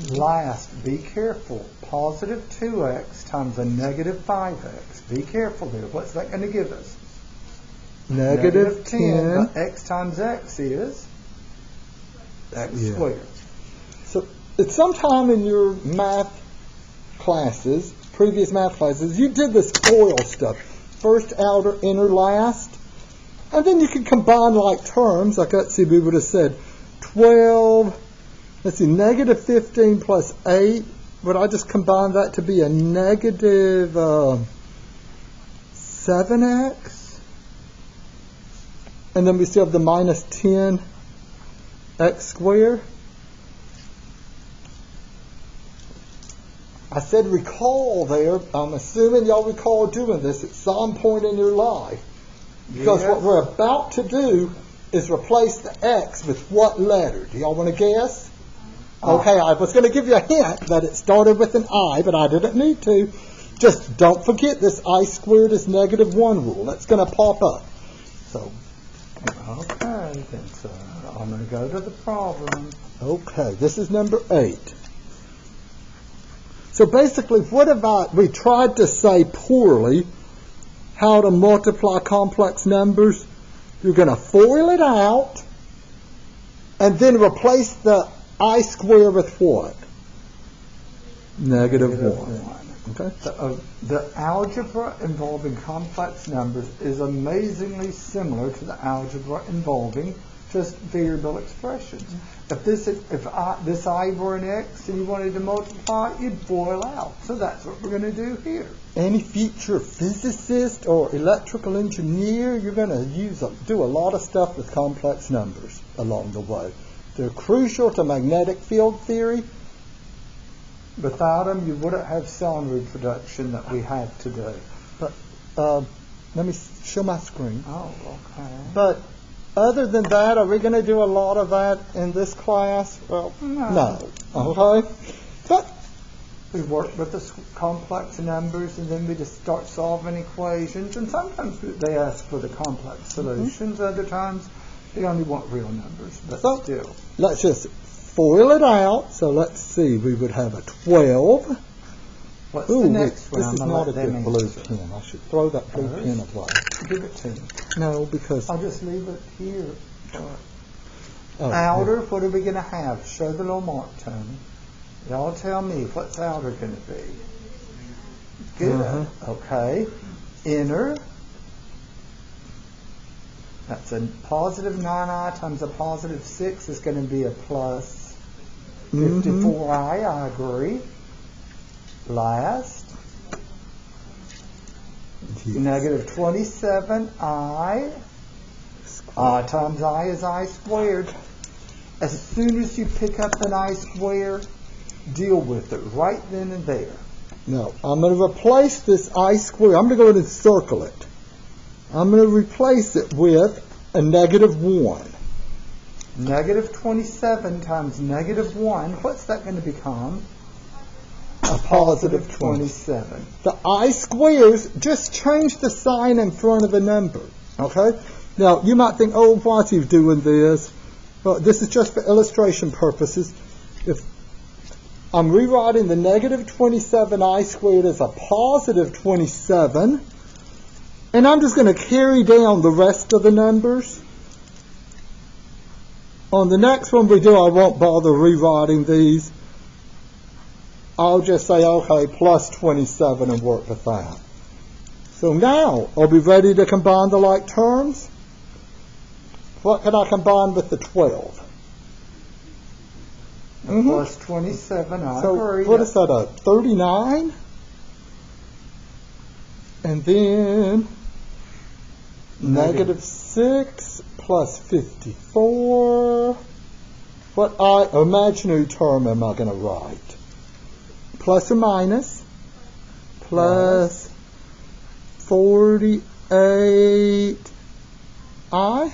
Last, be careful. Positive 2x times a -5x. Be careful there. What's that going to give us? -10. But x times x is x squared. So at some time in your math classes, previous math classes, you did this FOIL stuff. First, outer, inner, last. And then you can combine like terms. Like, let's see, we would have said 12, let's see, -15 plus 8. Would I just combine that to be a -7x? And then we still have the -10x squared. I said recall there. I'm assuming y'all recall doing this at some point in your life. Because what we're about to do is replace the x with what letter? Do y'all want to guess? Okay, I was going to give you a hint that it started with an I, but I didn't need to. Just don't forget this I squared is -1 rule. That's going to pop up. So, Okay, then so I'm going to go to the problem. okay, this is number 8. So basically, we tried to say poorly how to multiply complex numbers. You're going to FOIL it out and then replace the I square with what? -1. Okay. The algebra involving complex numbers is amazingly similar to the algebra involving just variable expressions. If this I were an x and you wanted to multiply it, you'd FOIL out. So that's what we're going to do here. Any future physicist or electrical engineer, you're going to do a lot of stuff with complex numbers along the way. They're crucial to magnetic field theory. Without them, you wouldn't have sound reproduction that we have today. But let me show my screen. Oh, okay. But other than that, are we going to do a lot of that in this class? Well, no. Okay. But we work with the complex numbers, and then we just start solving equations. And sometimes they ask for the complex solutions. Other times, they only want real numbers. But so still, let's just FOIL it out. So let's see. We would have a 12. What's the next one? This is not a good blue pen. I should throw that blue pen away. Give it to me. No, because I'll just leave it here. Oh, outer, what are we going to have? Show the little mark, Tony. Y'all tell me, what's outer going to be? Good. Okay. Inner. That's a positive 9i times a positive 6 is going to be a plus 54i. I agree. Last. Yes. Negative 27i. Times I is I squared. As soon as you pick up an I squared, deal with it right then and there. No, I'm going to replace this I squared. I'm going to go ahead and circle it. I'm going to replace it with a negative 1. Negative 27 times negative 1, what's that going to become? A positive 27. The I squares, just change the sign in front of a number. Okay? Now, you might think, oh, why is he doing this? Well, this is just for illustration purposes. If I'm rewriting the negative 27i squared as a positive 27, and I'm just going to carry down the rest of the numbers. On the next one we do, I won't bother rewriting these. I'll just say, okay, plus 27 and work with that. So now, are we ready to combine the like terms? What can I combine with the 12? Plus 27, I agree. What is that, a 39? And then negative 6 plus 54. What imaginary term am I going to write? Plus or minus? Plus 48i?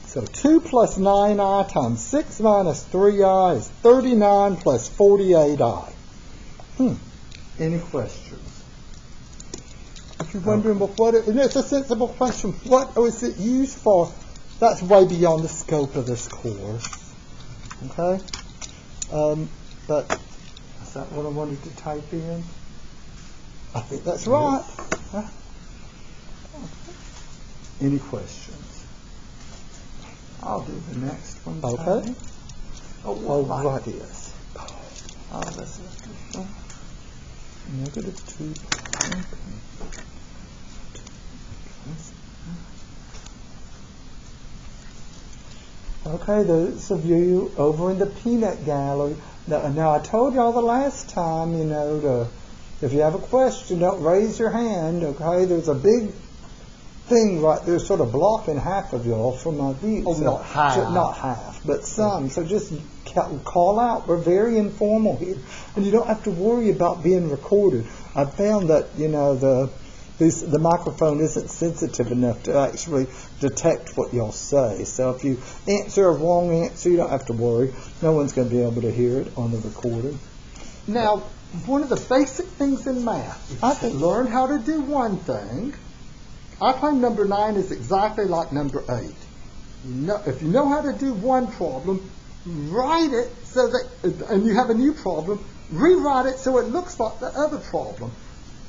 So 2 plus 9i times 6 minus 3i is 39 plus 48i. Any questions? If you're wondering, well, it's a sensible question. What is it used for? That's way beyond the scope of this course. Okay? But is that what I wanted to type in? I think that's right. Huh? Any questions? I'll do the next one. Okay. Tony. Oh, like right. this. Oh, this is good. Negative 2. Okay, those of you over in the peanut gallery. Now I told y'all the last time, if you have a question, don't raise your hand, okay? There's a big thing right there sort of blocking half of y'all from my view. Oh, not half. Not half, but some. So just call out. We're very informal here. And you don't have to worry about being recorded. I found that, the microphone isn't sensitive enough to actually detect what y'all say. So if you answer a wrong answer, you don't have to worry. No one's going to be able to hear it on the recording. Now, one of the basic things in math, I think learn how to do one thing. I claim number 9 is exactly like number 8. If you know how to do one problem, write it so that, and you have a new problem, rewrite it so it looks like the other problem.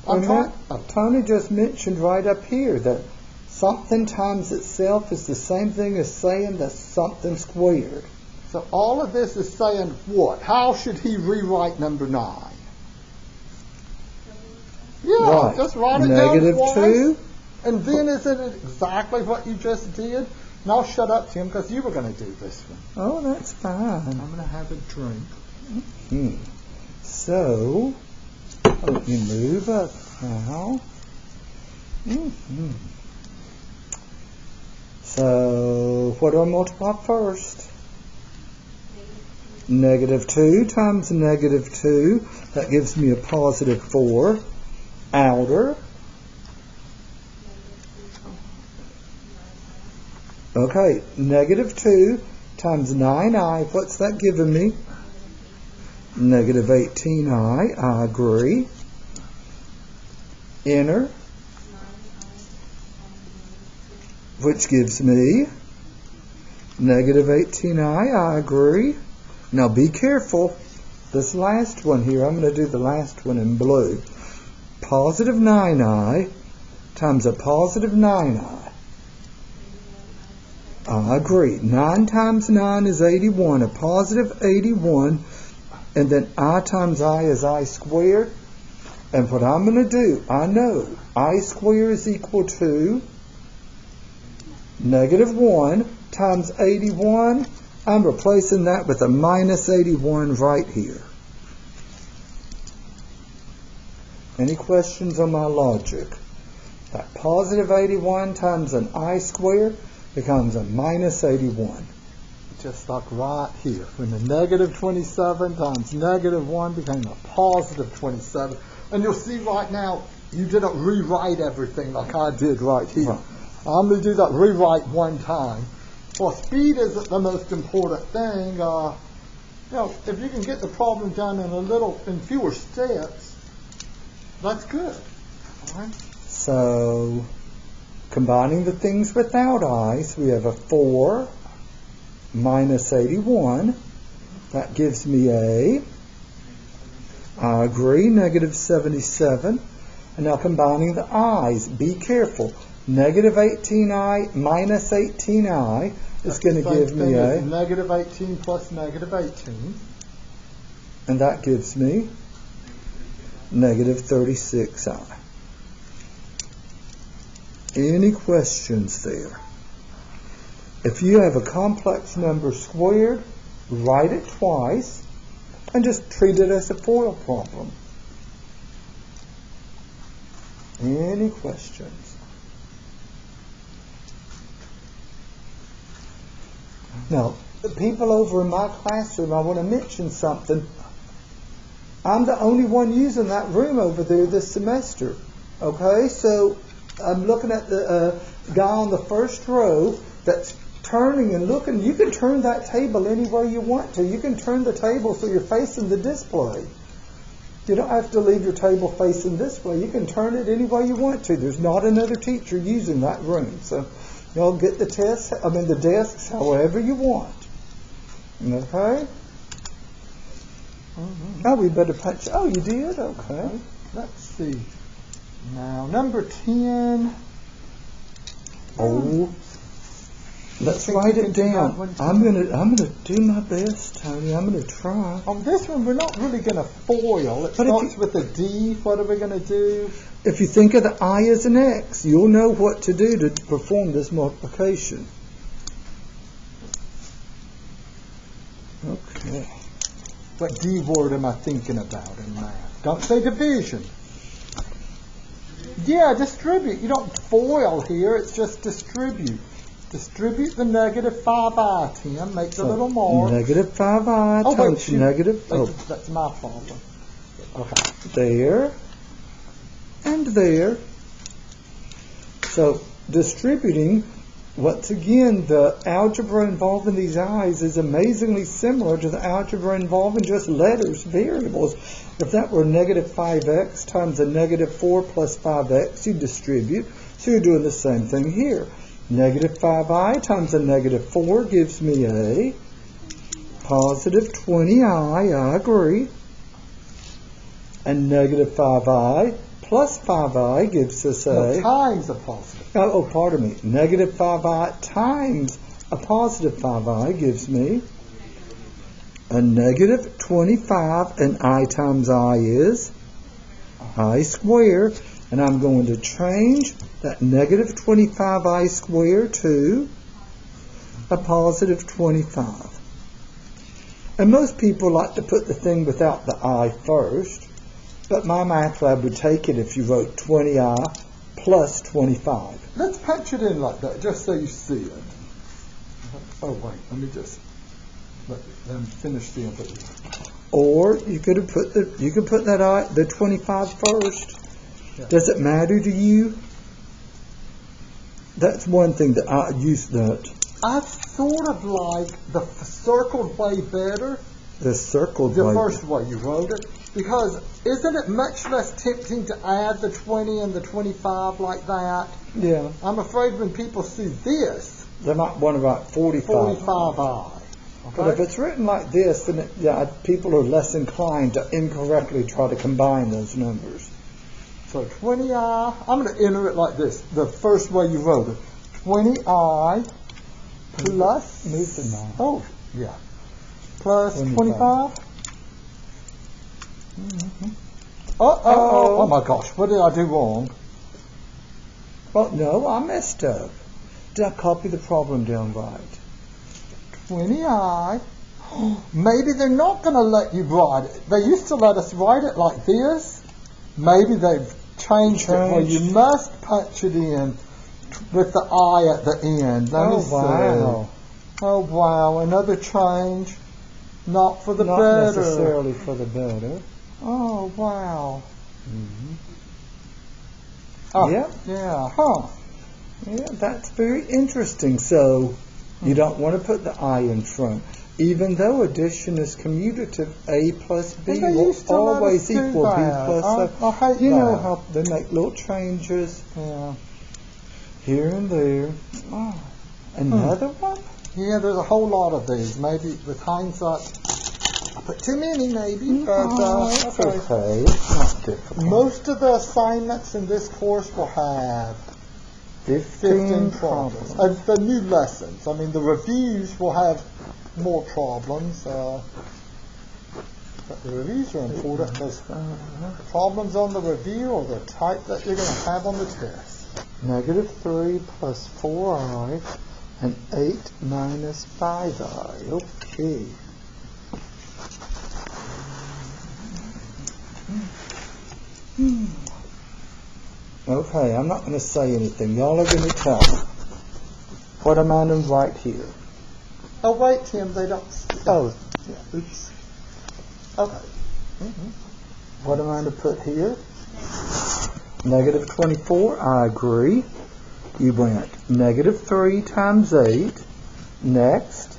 Tony just mentioned right up here that something times itself is the same thing as saying that something squared. So all of this is saying what? How should he rewrite number 9? Yeah, right. Just write it Negative down twice. 2. And then isn't it exactly what you just did? And I'll shut up, Tim, because you were going to do this one. Oh, that's fine. I'm going to have a drink. So, let me move up now. So, what do I multiply first? Negative 2 times negative 2, that gives me a positive 4. Outer. Okay, negative 2 times 9i, what's that giving me? Negative 18i, I agree. Inner, which gives me negative 18i, I agree. Now be careful, this last one here, I'm going to do the last one in blue. Positive 9i times a positive 9i. I agree. 9 times 9 is 81, a positive 81, and then I times I is I squared. And what I'm going to do, I know I squared is equal to negative 1 times 81. I'm replacing that with a minus 81 right here. Any questions on my logic? That positive 81 times an I squared becomes a minus 81. Just like right here, when the negative 27 times negative 1 became a positive 27. And you'll see right now, you didn't rewrite everything like I did right here. Right. I'm going to do that rewrite one time. Well, speed isn't the most important thing. If you can get the problem done in fewer steps, that's good. All right? So, combining the things without i's, we have a 4 minus 81. That gives me I agree, negative 77. And now combining the i's, be careful. Negative 18i minus 18i is going to give me a negative 18 plus negative 18. And that gives me negative 36i. Any questions there? If you have a complex number squared, write it twice and just treat it as a FOIL problem. Any questions? Now, the people over in my classroom, I want to mention something. I'm the only one using that room over there this semester. Okay, so I'm looking at the guy on the first row that's turning and looking. You can turn that table any way you want to. You can turn the table so you're facing the display. You don't have to leave your table facing this way. You can turn it any way you want to. There's not another teacher using that room. So y'all get the desks however you want. Okay? Mm-hmm. Oh, we better punch. Oh, you did? Okay. Let's see. Now, number 10. Oh, let's write it down. I'm gonna do my best, Tony. I'm gonna try. On this one, we're not really gonna FOIL. It starts with a D. What are we gonna do? If you think of the I as an X, you'll know what to do to perform this multiplication. Okay. What D word am I thinking about in math? Don't say division. Yeah, distribute. You don't FOIL here. It's just distribute. Distribute the negative 5i, Tim. Make the little mark. Negative 5i times negative... That's my fault. Okay. There. And there. So, distributing, once again, the algebra involving these i's is amazingly similar to the algebra involving just letters, variables. If that were negative 5x times a negative 4 plus 5x, you distribute. So you're doing the same thing here. Negative 5i times a negative 4 gives me a positive 20i, I agree. And negative 5i plus 5i gives us a... times a positive. Pardon me. Negative 5i times a positive 5i gives me a negative 25, and I times I is I squared. And I'm going to change that negative 25i squared to a positive 25. And most people like to put the thing without the I first, but my math lab would take it if you wrote 20i plus 25. Let's punch it in like that, just so you see it. Oh, wait, let me just... let them finish the interview. Or you could have put the 25 first. Yeah. Does it matter to you? That's one thing that I use that. I sort of like the circled way better. The circled The way. first way you wrote it. Because isn't it much less tempting to add the 20 and the 25 like that? Yeah. I'm afraid when people see this, They might want about 45. 45I. Okay? But if it's written like this, then people are less inclined to incorrectly try to combine those numbers. So 20I, I'm going to enter it like this, the first way you wrote it. 20I plus... Move to 9. Oh, yeah. Plus 25. Mm-hmm. Oh my gosh, what did I do wrong? Well, no, I messed up. Did I copy the problem down right? 20I. Maybe they're not going to let you write it. They used to let us write it like this. Maybe they've changed it where you must punch it in with the I at the end. Let me see. Oh, wow. Another change. Not for the Not better. Not necessarily for the better. Oh, wow. Mm-hmm. Oh, yeah. Yeah, huh. Yeah, that's very interesting. So you don't want to put the I in front. Even though addition is commutative, A plus B will always equal B plus I hate You know that. how they make little changes here and there. Oh, another one? Yeah, there's a whole lot of these. Maybe with hindsight, I put too many maybe, but That's okay. It's not difficult. most of the assignments in this course will have 15 problems. The new lessons. I mean, the reviews will have more problems. But the reviews are important because problems on the review are the type that you're going to have on the test. -3 plus 4i and 8 minus 5i. Okay. Okay, I'm not going to say anything. Y'all are going to tell me. What am I to write here? Oh, wait, Tim, they don't... Oh, yeah. Oops. Okay. what am I to put here? -24, I agree. You went -3 times 8. Next.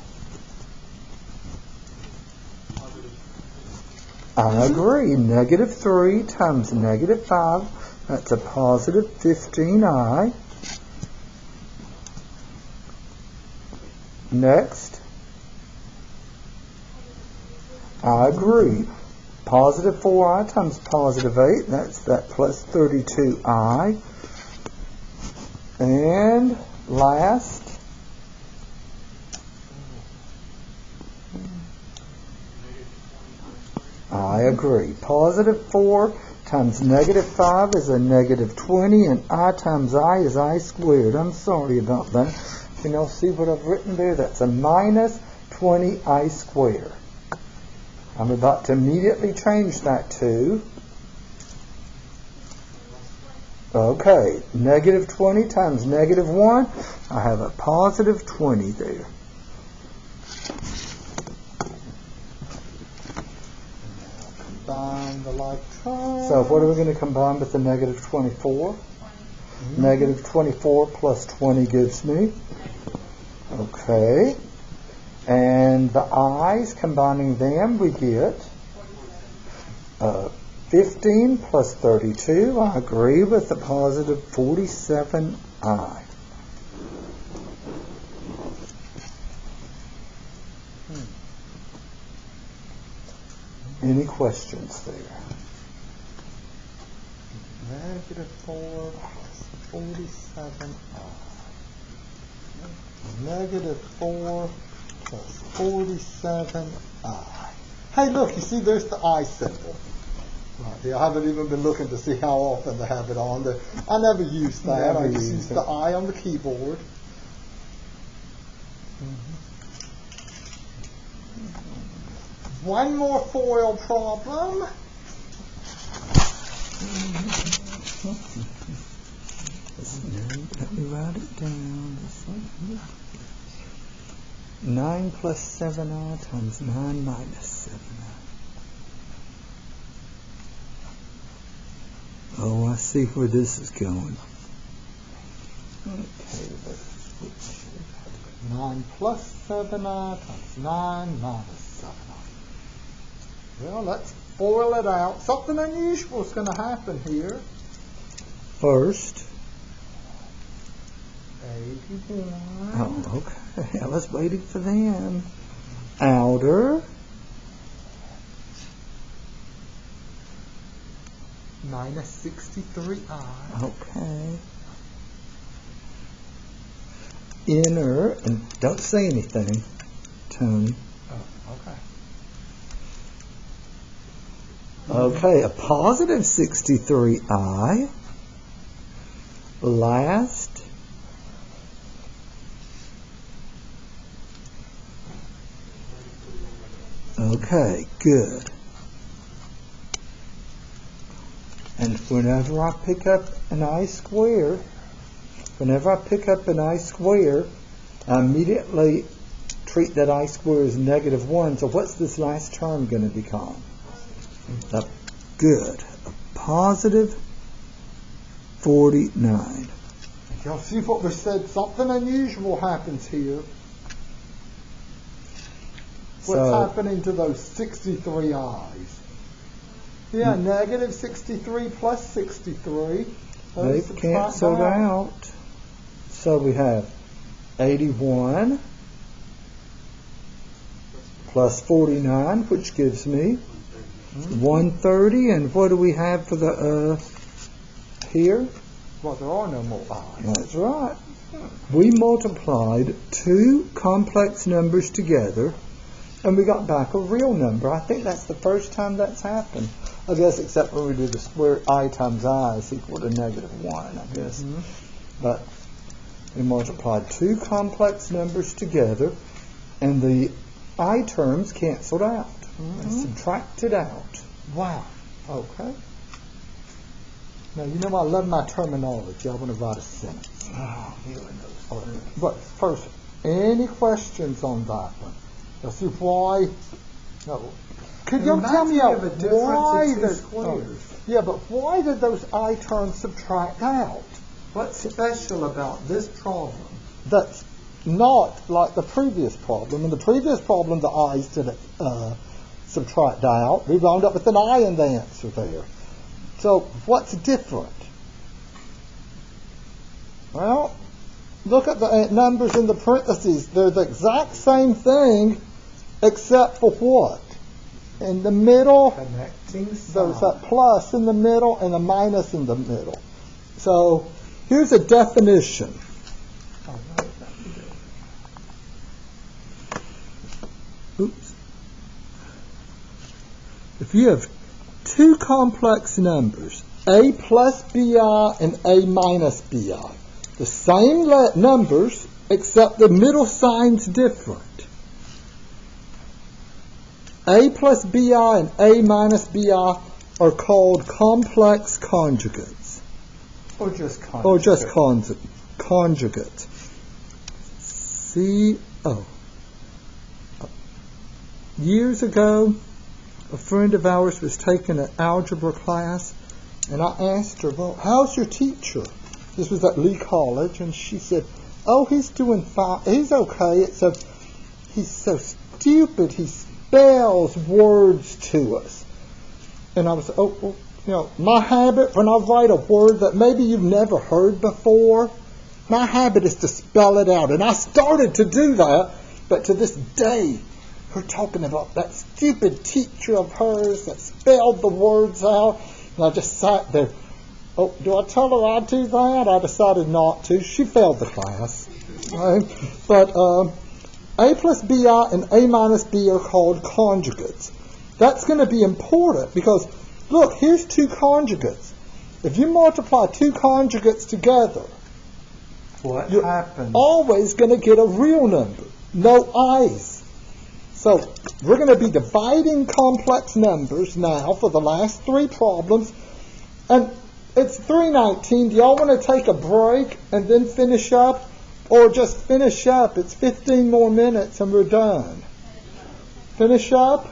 I agree. -3 times -5. That's a positive 15i. Next. I agree. Positive 4i times positive 8. That's that plus 32i. And last. I agree. Positive 4 times -5 is a -20, and I times I is I squared. I'm sorry about that. Can y'all see what I've written there? That's a minus 20i squared. I'm about to immediately change that to, okay, -20 times -1. I have a positive 20 there. Combine the like terms. So what are we going to combine with the -24? -24 plus 20 gives me. Okay. And the i's, combining them, we get 15 plus 32. I agree with the positive 47i. Any questions there? -4 plus 47i. -4 plus 47i. Hey, look, you see, there's the I symbol. Right here. I haven't even been looking to see how often they have it on there. I never use that. I just use the I on the keyboard. One more FOIL problem. Let me write it down. 9 plus 7i times 9 minus 7i. Oh, I see where this is going. Okay, let's switch. 9 plus 7i times 9 minus 7i. Well, let's FOIL it out. Something unusual is going to happen here. First. 81. Oh, okay. I was waiting for them. Outer. Minus 63i. Okay. Inner, and don't say anything, Tony. Oh, okay. Okay, a positive 63i. Last. Okay, good. And whenever I pick up an I square, I immediately treat that I square as -1. So what's this last term going to become? Good. A positive 49. Y'all see what we said? Something unusual happens here. What's happening to those 63 i's? Yeah, negative 63 plus 63. They've canceled out. So we have 81 plus 49, which gives me 130. And what do we have for the here? Well, there are no more i's. That's right. We multiplied two complex numbers together, and we got back a real number. I think that's the first time that's happened. I guess except when we do the square I times I is equal to -1, I guess. But we multiplied two complex numbers together, and the I terms canceled out. And subtracted out. Wow. Okay. Now, you know I love my terminology. I want to write a sentence. Oh, here we go. But first, any questions on that one? Let's see why. No. Could you tell me why why did those I terms subtract out? What's special about this problem? That's not like the previous problem. In the previous problem, the i's didn't subtract out. We wound up with an I in the answer there. So what's different? Well, look at the numbers in the parentheses. They're the exact same thing, except for what? In the middle, there's that plus in the middle and a minus in the middle. So here's a definition. Oops. If you have two complex numbers, a plus bi and a minus bi, the same numbers except the middle sign's different. A plus bi and a minus bi are called complex conjugates. Or just conjugates. Years ago, a friend of ours was taking an algebra class, and I asked her, well, how's your teacher? This was at Lee College, and she said, oh, he's doing fine. He's okay. He's so stupid. He spells words to us. And I was, my habit when I write a word that maybe you've never heard before, my habit is to spell it out. And I started to do that, but to this day, her talking about that stupid teacher of hers that spelled the words out, and I just sat there. Oh, do I tell her I do that? I decided not to. She failed the class. Right? But A plus bi and a minus b are called conjugates. That's going to be important because, look, here's two conjugates. If you multiply two conjugates together, what you're happens? Always going to get a real number. No i's. So we're going to be dividing complex numbers now for the last three problems. And it's 3:19. Do y'all want to take a break and then finish up? Or just finish up. It's 15 more minutes and we're done. Finish up.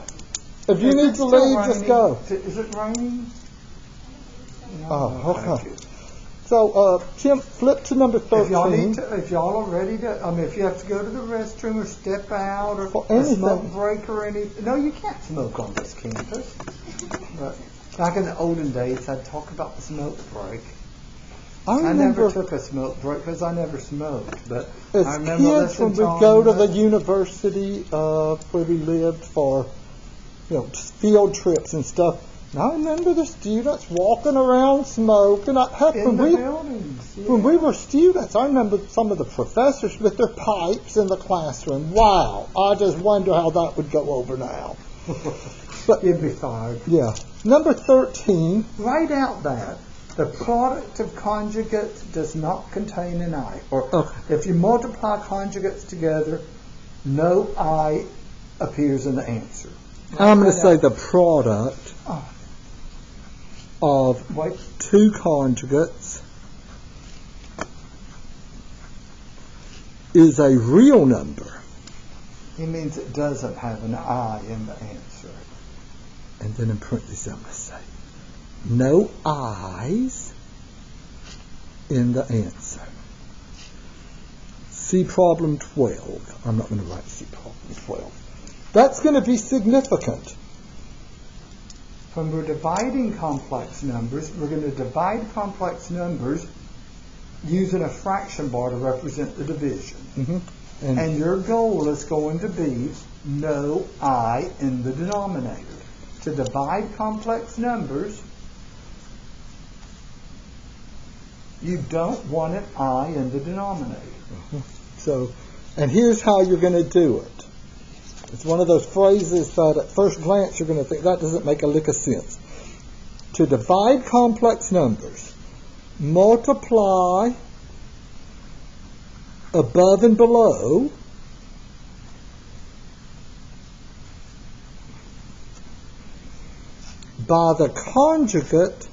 If you need to leave, just go. Is it raining? No, Oh, okay. So, Tim, flip to number 13. If y'all are ready to, if you have to go to the restroom or step out or a anything. smoke break or anything. No, you can't smoke on this campus. But back in the olden days, I'd talk about the smoke break. I never took a smoke break because I never smoked. But as I remember kids, when we go to the university where we lived for, field trips and stuff, and I remember the students walking around smoking. Heck, in the buildings. Yeah. When we were students, I remember some of the professors with their pipes in the classroom. Wow, I just wonder how that would go over now. But you'd be fired. Yeah. Number 13. Write out that. The product of conjugates does not contain an I. Or if you multiply conjugates together, no I appears in the answer. I'm going to say the product of two conjugates is a real number. It means it doesn't have an I in the answer. And then in parentheses, I'm going to say no I's in the answer. See problem 12. I'm not going to write see problem 12. That's going to be significant. When we're dividing complex numbers, we're going to divide complex numbers using a fraction bar to represent the division. Mm-hmm. And your goal is going to be no I in the denominator. To divide complex numbers, you don't want an I in the denominator. Mm-hmm. So, and here's how you're going to do it. It's one of those phrases that at first glance you're going to think that doesn't make a lick of sense. To divide complex numbers, multiply above and below by the conjugate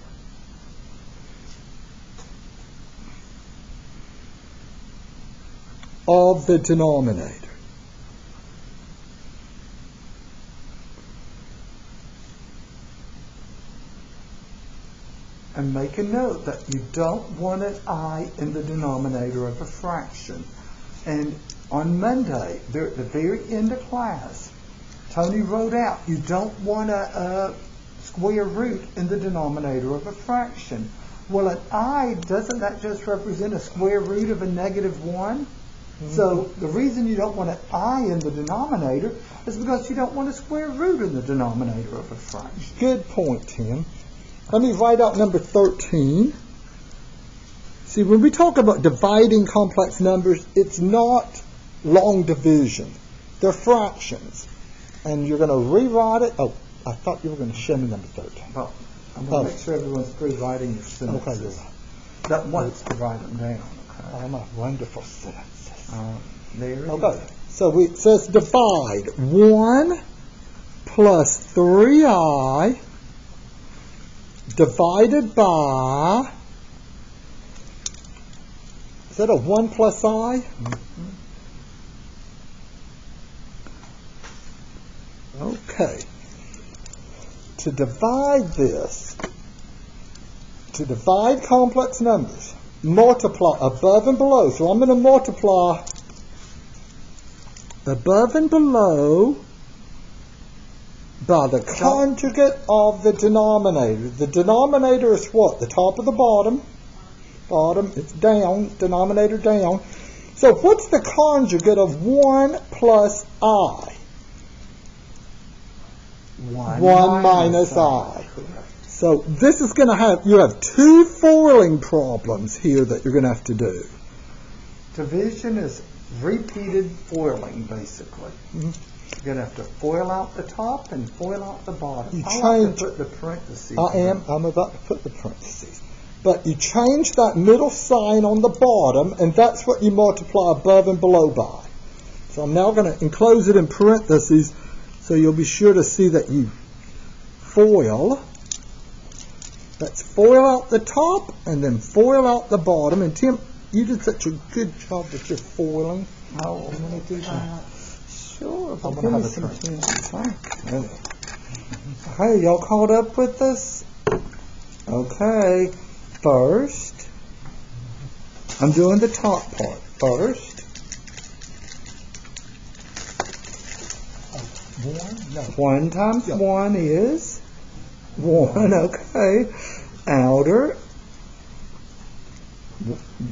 of the denominator. And make a note that you don't want an I in the denominator of a fraction. And on Monday, there at the very end of class, Tony wrote out, you don't want a square root in the denominator of a fraction. Well, an I, doesn't that just represent a square root of a negative 1? Mm-hmm. So the reason you don't want an I in the denominator is because you don't want a square root in the denominator of a fraction. Good point, Tim. Let me write out number 13. See, when we talk about dividing complex numbers, it's not long division. They're fractions. And you're going to rewrite it. Oh, I thought you were going to show me number 13. Well, I'm going to make sure everyone's pre-writing your sentences. Okay, that wants to write them down. Okay. Oh, my wonderful sentences. There it okay. is. So it says divide 1 plus 3i divided by, is that a 1 plus I? Mm-hmm. Okay. To divide this, to divide complex numbers, multiply above and below. So I'm going to multiply above and below by the conjugate of the denominator. The denominator is what? The top of the bottom. Bottom, it's down, denominator down. So what's the conjugate of 1 plus I? 1 minus I. So this is going to have, you have two foiling problems here that you're going to have to do. Division is repeated foiling, basically. Mm-hmm. You're going to have to FOIL out the top and FOIL out the bottom. You like to put the parentheses. I'm about to put the parentheses. But you change that middle sign on the bottom, and that's what you multiply above and below by. So I'm now going to enclose it in parentheses, so you'll be sure to see that you FOIL. Let's FOIL out the top, and then FOIL out the bottom. And Tim, You did such a good job with your foiling. Oh, I'm going to do that. sure. I'm Give gonna me have a some drink. chance. Okay. Hey, y'all caught up with us? Okay. First, I'm doing the top part first. 1? No. 1 times Yeah. 1 is 1, okay. Outer.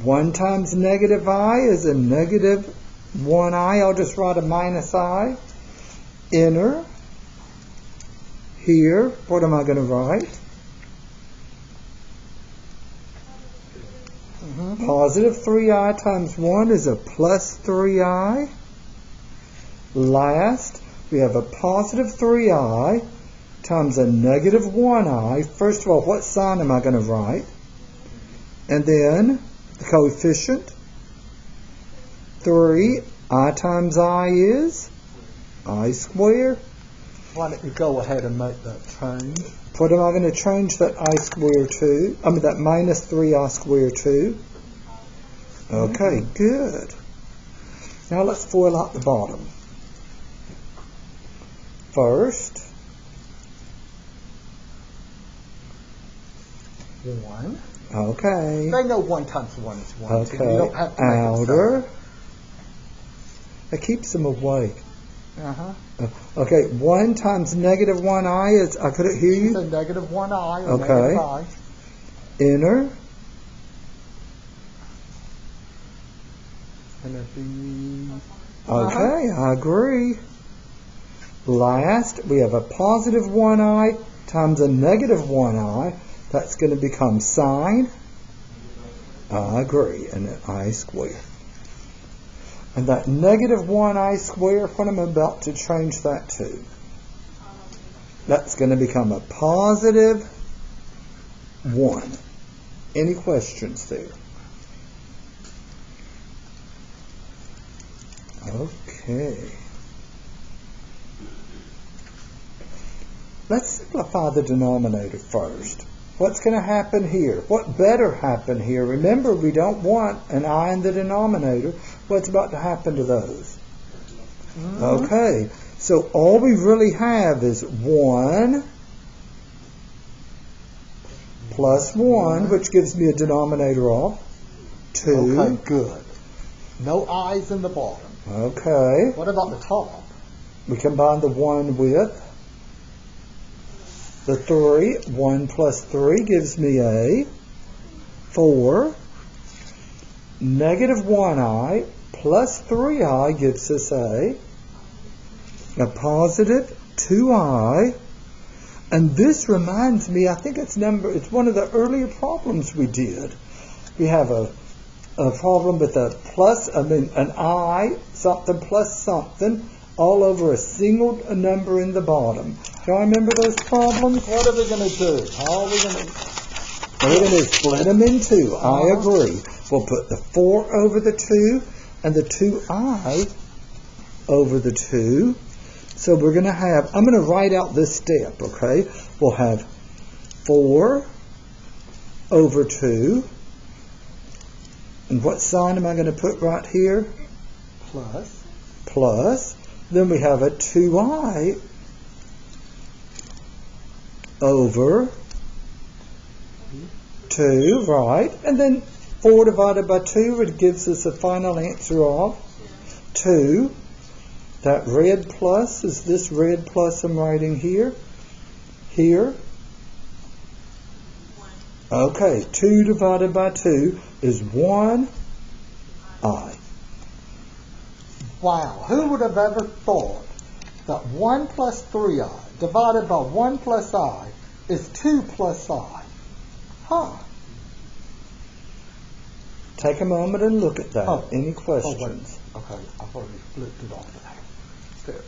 1 times negative I is a negative 1I. I'll just write a minus I. Inner. Here, what am I going to write? Positive 3I times 1 is a plus 3I. Last, we have a positive 3I times a negative 1I. First of all, what sign am I going to write? And then the coefficient. 3, I times I is I squared. Why don't you go ahead and make that change? What am I going to change that I squared to? I mean that minus 3I squared to. Okay, good. Now let's FOIL out the bottom. First, 1. okay. They know 1 times 1 is 1. Okay, So you don't have to make outer. It keeps them awake. it uh-huh. Okay, 1 times negative 1I is, I couldn't hear you. So negative 1I or Okay. negative I. Inner. And it'd be... Okay, I agree. Last, we have a positive 1I times a negative 1I. That's going to become sine. I agree, and then I squared. And that negative 1I squared, what am I about to change that to? That's going to become a positive 1. Any questions there? Okay. Let's simplify the denominator first. What's going to happen here? What better happen here? Remember, we don't want an I in the denominator. What's about to happen to those? Okay, so all we really have is 1 plus 1, which gives me a denominator of 2. Okay, good. No I's in the bottom. Okay, What about the top? we combine the 1 with the 3. 1 plus 3 gives me a 4. Negative 1I plus 3I gives us a positive 2I. And this reminds me, I think it's one of the earlier problems we did. We have a problem with an I, something plus something, all over a single number in the bottom. Do you remember those problems? What are we going to do? How are we going to... We're going to split them in 2. I agree. We'll put the 4 over the 2 and the 2I over the 2. So we're going to have, I'm going to write out this step, okay? We'll have 4 over 2. And what sign am I going to put right here? Plus. Plus. Then we have a 2I over 2, right? And then 4 divided by 2, it gives us a final answer of 2. That red plus is this red plus I'm writing here. Here. Okay, 2 divided by 2 is 1I. Wow, who would have ever thought that 1 plus 3I divided by 1 plus I is 2 plus I? Huh. Take a moment and look at that. Oh. Any questions? Okay, I've already flipped it off there.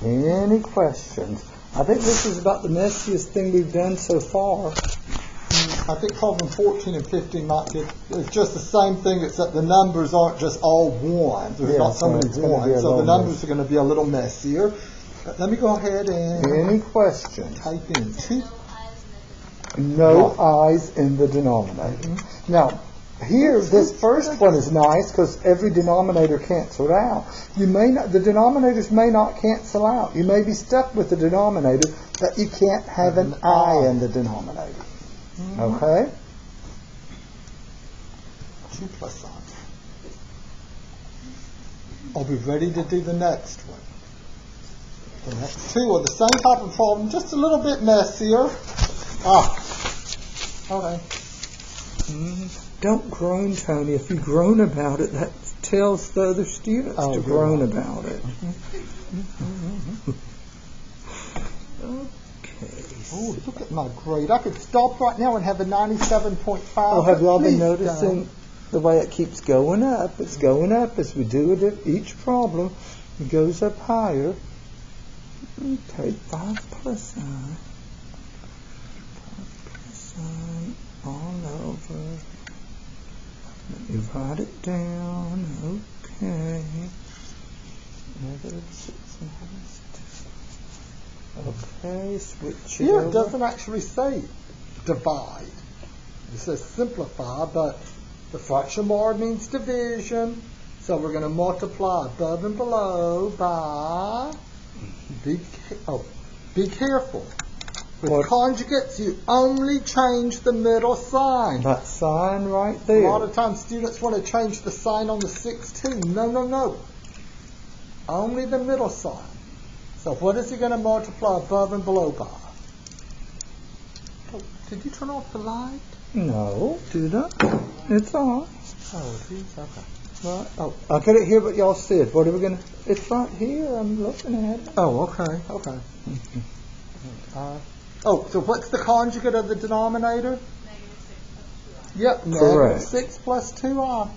Any questions? I think this is about the messiest thing we've done so far. I think problem 14 and 15 might get, it's just the same thing except the numbers aren't just all ones. There's not so many it's gonna be a ones, so the little numbers are going to be a little messier. But let me go ahead and Any questions? type in 2. No i's in the denominator. Now, here, this first one is nice because every denominator cancels out. The denominators may not cancel out. You may be stuck with the denominator, but you can't have an I in the denominator. Okay? 2 plus I. Are we ready to do the next one? The next two are the same type of problem, just a little bit messier. Okay. Don't groan, Tony. If you groan about it, that tells the other students to groan about it. Okay. Oh, look at my grade. I could stop right now and have a 97.5. Oh, have y'all been noticing the way it keeps going up? It's going up as we do it at each problem. It goes up higher. Okay, 5 plus I. 5 plus I all over. Let me write it down. Okay. Negative 6 minus 2. Okay, switch it Here over. it doesn't actually say divide. It says simplify, but the fraction mark means division. So we're going to multiply above and below by, be careful. With conjugates, you only change the middle sign. That sign right there. A lot of times students want to change the sign on the 6 too. No. Only the middle sign. So what is he going to multiply above and below by? Oh, did you turn off the light? No, did I? It's on. Oh, it is? Okay. Right. Oh, I couldn't hear what y'all said. What are we going to... It's right here. I'm looking at it. Oh, okay. So what's the conjugate of the denominator? Yep, Correct. negative 6 plus 2i.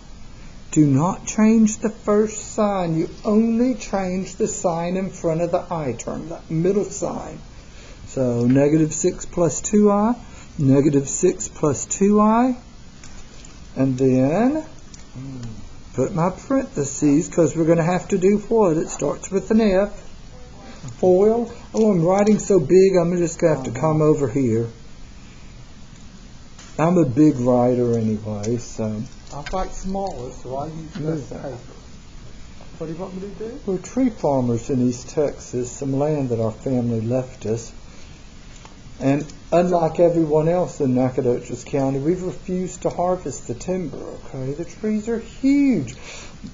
Do not change the first sign. You only change the sign in front of the I term, that middle sign. So negative 6 plus 2i, negative 6 plus 2i, and then put my parentheses because we're going to have to do what? It starts with an F. Foil. Oh, I'm writing so big, I'm just going to have to come over here. I'm a big writer anyway, so... I write smaller, so I use less paper. What do you want me to do? We're tree farmers in East Texas, some land that our family left us. And unlike everyone else in Nacogdoches County, we've refused to harvest the timber, okay? The trees are huge.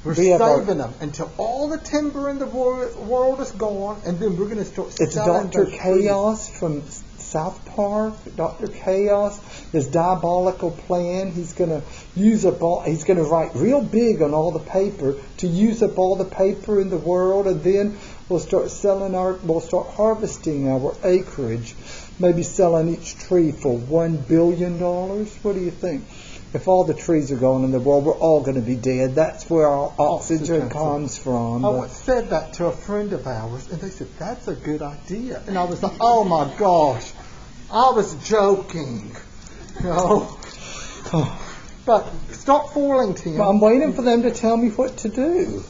We're saving them until all the timber in the world is gone, and then we're going to start selling. It's Dr. Chaos from South Park. Dr. Chaos, his diabolical plan, he's going to he's going to write real big on all the paper to use up all the paper in the world, and then we'll start harvesting our acreage, maybe selling each tree for $1 billion. What do you think? If all the trees are gone in the world, we're all going to be dead. That's where our oxygen comes from. I once said that to a friend of ours, and they said, that's a good idea. And I was like, oh my gosh, I was joking. You know? But stop fooling, Tim. Well, I'm waiting for them to tell me what to do.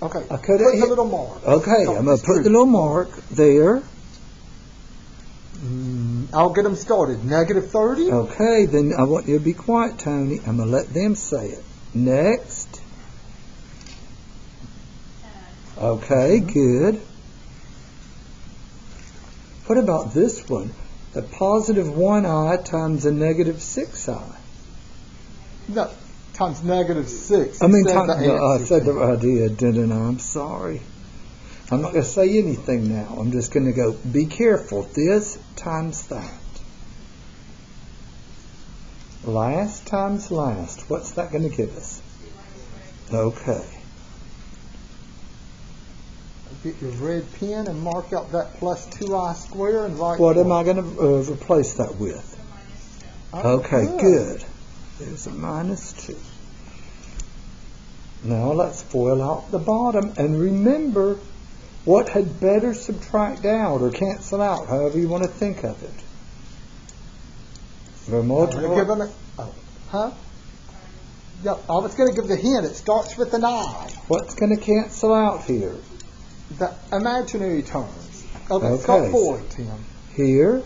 Okay, put the little mark. Okay, I'm going to put the little mark there. I'll get them started. Negative 30. Okay, then I want you to be quiet, Tony. I'm going to let them say it. Next. Okay, good. What about this one? The positive 1i times a negative 6i. No, times negative 6. I mean, I said the idea, didn't I? I'm sorry. I'm not going to say anything now. I'm just going to go, be careful. This times that. Last times last. What's that going to give us? Okay. Get your red pen and mark out that plus 2i square and write. What am I going to replace that with? Okay, good. There's a minus 2. Now let's FOIL out the bottom. And remember, what had better subtract out or cancel out, however you want to think of it. Yeah, I was going to give the hint. It starts with an I. What's going to cancel out here? The imaginary terms. Okay. Stop forward, Tim. Here.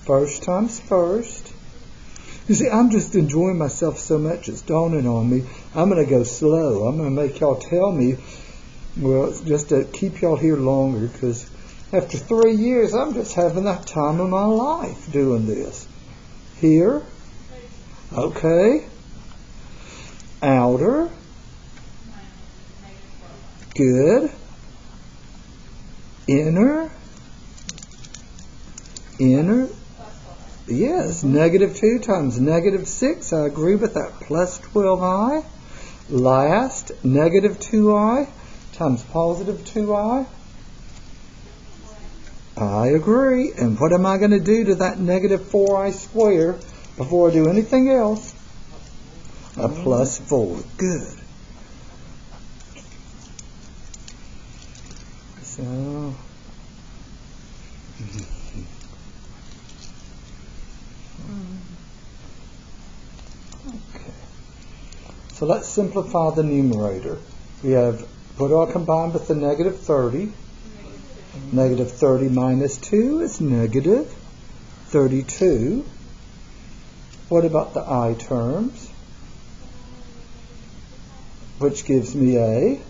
First time's first. You see, I'm just enjoying myself so much, it's dawning on me. I'm going to go slow. I'm going to make y'all tell me, well, just to keep y'all here longer, because after 3 years, I'm just having that time of my life doing this. Here. Okay. Outer. Good. Inner. Inner. Yes, -2 times -6. I agree with that. Plus 12i. Last, -2i times +2i. I agree. And what am I going to do to that -4i square before I do anything else? A +4. Good. So, okay. So let's simplify the numerator. We have, what do I combine with the -30? -30 minus 2 is -32. What about the I terms? Which gives me a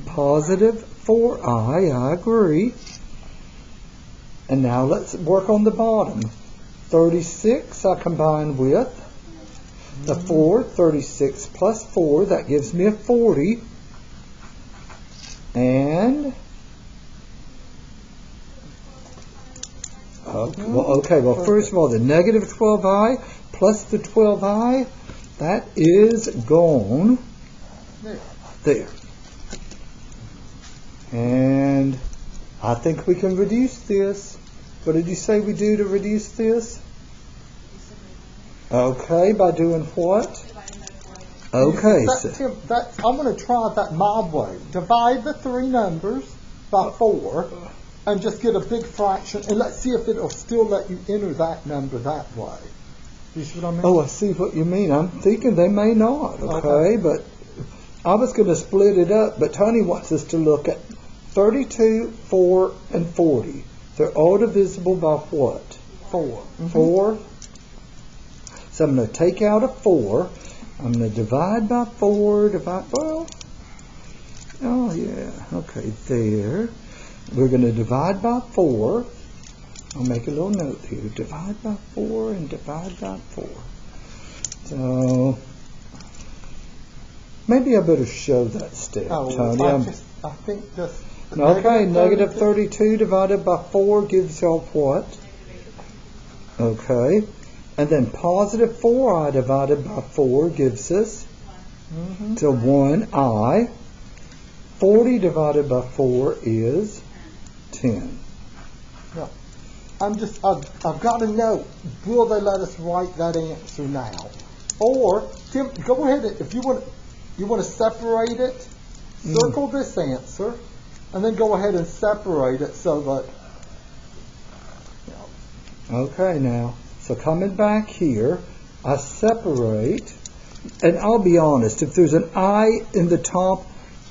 +4i, I agree. And now let's work on the bottom. 36 I combine with the 4, 36 plus 4, that gives me a 40. And first of all, the -12i plus the 12i, that is gone. There. And I think we can reduce this. What did you say we do to reduce this? Okay, by doing what? Okay. Tim, I'm going to try that my way. Divide the 3 numbers by 4 and just get a big fraction, and let's see if it'll still let you enter that number that way. You see what I mean? Oh, I see what you mean. I'm thinking they may not, okay? But I was going to split it up, but Tony wants us to look at 32, 4, and 40. They're all divisible by what? 4. 4. So I'm going to take out a 4. I'm going to divide by 4, oh yeah, okay, there. We're going to divide by 4. I'll make a little note here. Divide by 4 and divide by 4. So, maybe I better show that step, Tony. I think just... Okay, -32 divided by 4 gives y'all what? Okay. And then +4i divided by 4 gives us so 1i. 40 divided by 4 is 10. Yeah. I've got to know, will they let us write that answer now? Or, Tim, go ahead, if you want to separate it, circle this answer, and then go ahead and separate it so that... Okay, now, so coming back here, I separate, and I'll be honest, if there's an I in the top,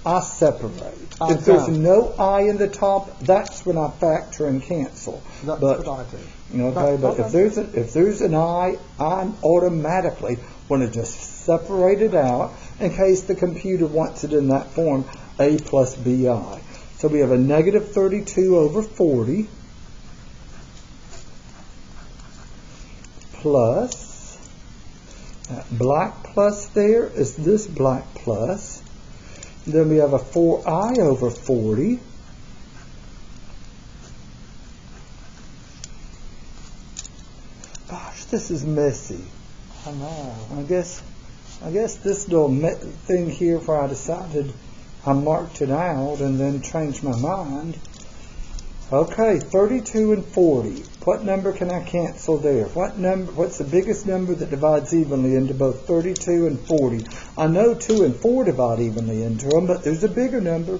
I separate. If there's no I in the top, that's when I factor and cancel. That's what I do. Okay, but if there's an I, I'm automatically going to just separate it out in case the computer wants it in that form, A plus BI. So we have a -32 over 40 plus, that black plus there is this black plus. Then we have a 4i over 40 Gosh, this is messy. I know. I guess this little thing here where I decided I marked it out and then changed my mind. Okay, 32 and 40. What number can I cancel there? What's the biggest number that divides evenly into both 32 and 40? I know 2 and 4 divide evenly into them, but there's a bigger number.